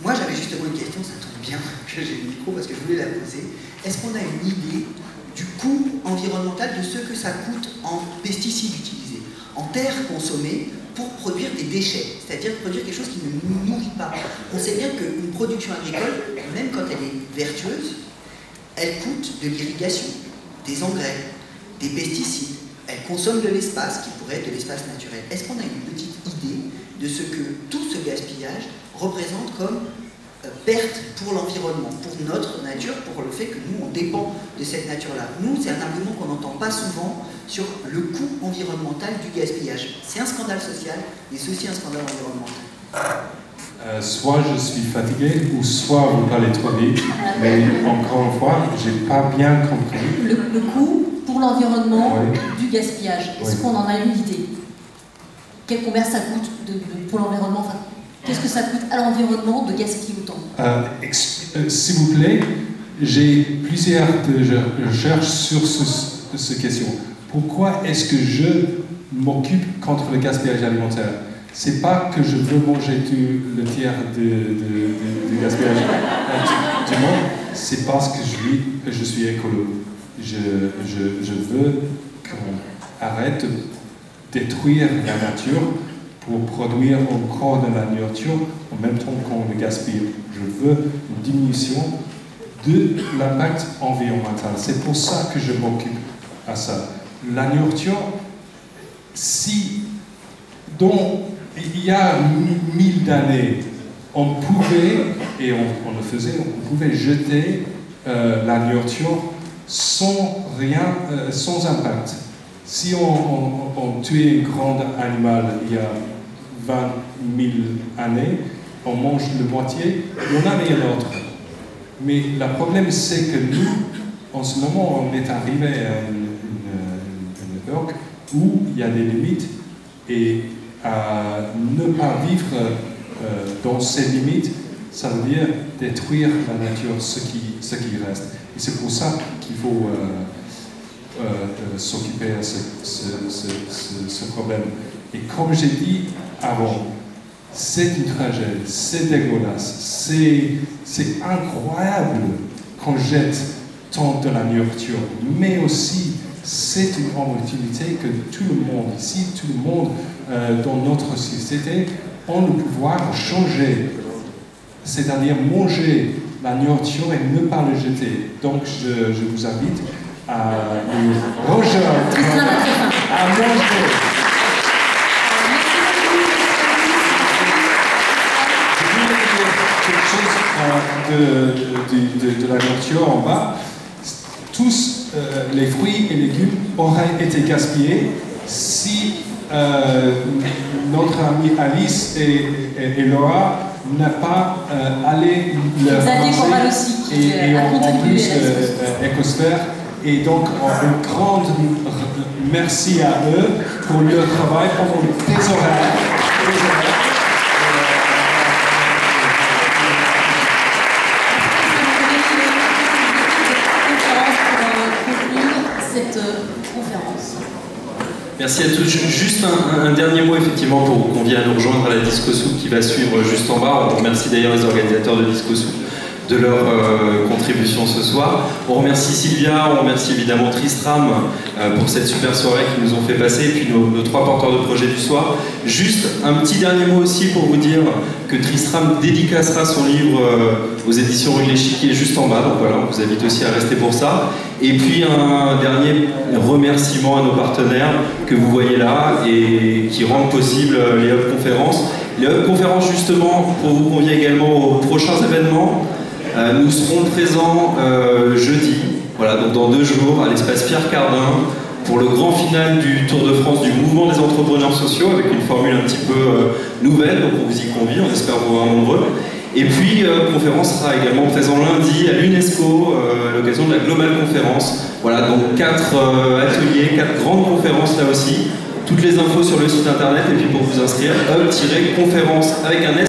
Speaker 12: Moi, j'avais justement une question, ça tombe bien que j'ai le micro parce que je voulais la poser. Est-ce qu'on a une idée du coût environnemental de ce que ça coûte en pesticides utilisés, en terres consommées pour produire des déchets, c'est-à-dire produire quelque chose qui ne nous nourrit pas? On sait bien qu'une production agricole, même quand elle est vertueuse, elle coûte de l'irrigation, des engrais, des pesticides. Elle consomme de l'espace qui pourrait être de l'espace naturel. Est-ce qu'on a une petite idée de ce que tout ce gaspillage représente comme perte pour l'environnement, pour notre nature, pour le fait que nous, on dépend de cette nature-là? Nous, c'est un argument qu'on n'entend pas souvent sur le coût environnemental du gaspillage. C'est un scandale social, mais c'est aussi un scandale environnemental.
Speaker 3: Soit je suis fatigué, ou soit vous parlez trop vite, mais encore une fois, je n'ai pas bien compris.
Speaker 2: Le coût pour l'environnement du gaspillage, est-ce qu'on en a une idée? Combien ça coûte pour l'environnement? Enfin, qu'est-ce que ça coûte à l'environnement de gaspiller autant?
Speaker 3: S'il vous plaît, j'ai plusieurs recherches sur cette question. Pourquoi est-ce que je m'occupe contre le gaspillage alimentaire? C'est pas que je veux manger tout le tiers de gaspillage du monde, c'est parce que je suis écolo. Je veux qu'on arrête de détruire la nature pour produire encore de la nourriture en même temps qu'on le gaspille. Je veux une diminution de l'impact environnemental. C'est pour ça que je m'occupe à ça. La nourriture, si il y a 1000 années, on pouvait, et on le faisait, on pouvait jeter la nourriture sans impact. Si on tuait un grand animal il y a 20 000 années, on mange la moitié, et on n'a rien d'autre. Mais le problème, c'est que nous, en ce moment, on est arrivé à une époque où il y a des limites, et ne pas vivre dans ces limites, ça veut dire détruire la nature, ce qui reste. Et c'est pour ça qu'il faut s'occuper de ce problème. Et comme j'ai dit avant, c'est une tragédie, c'est dégueulasse, c'est incroyable qu'on jette tant de la nourriture, mais aussi c'est une opportunité que tout le monde ici, tout le monde dans notre société ont le pouvoir de changer, c'est-à-dire manger la nourriture et ne pas le jeter. Donc je vous invite à rejoindre, à manger. Quelque chose de la nourriture en bas. Tous les fruits et légumes auraient été gaspillés si notre amie Alice et Laura n'a pas allé leur lancer et en plus Ecosphère. Et donc un grand merci à eux pour leur travail pendant des horaires.
Speaker 13: Merci à tous. Juste un dernier mot effectivement pour qu'on vienne nous rejoindre à la Disco Soup qui va suivre juste en bas. On remercie d'ailleurs les organisateurs de Disco Soup de leur contribution ce soir. On remercie Sylvia, on remercie évidemment Tristram pour cette super soirée qu'ils nous ont fait passer, et puis nos trois porteurs de projet du soir. Juste un petit dernier mot aussi pour vous dire que Tristram dédicacera son livre aux éditions Rue Léchy qui est juste en bas, donc voilà, on vous invite aussi à rester pour ça. Et puis un dernier remerciement à nos partenaires que vous voyez là et qui rendent possible les Hub Conférences. Les Hub Conférences justement, pour vous convier également aux prochains événements. Nous serons présents jeudi, voilà, donc dans 2 jours, à l'espace Pierre Cardin, pour le grand final du Tour de France du mouvement des entrepreneurs sociaux, avec une formule un petit peu nouvelle, donc on vous y convie, on espère vous voir nombreux. Et puis, Conférence sera également présent lundi à l'UNESCO à l'occasion de la Global Conférence. Voilà, donc 4 ateliers, 4 grandes conférences là aussi. Toutes les infos sur le site internet, et puis pour vous inscrire, hub-conférence avec un S.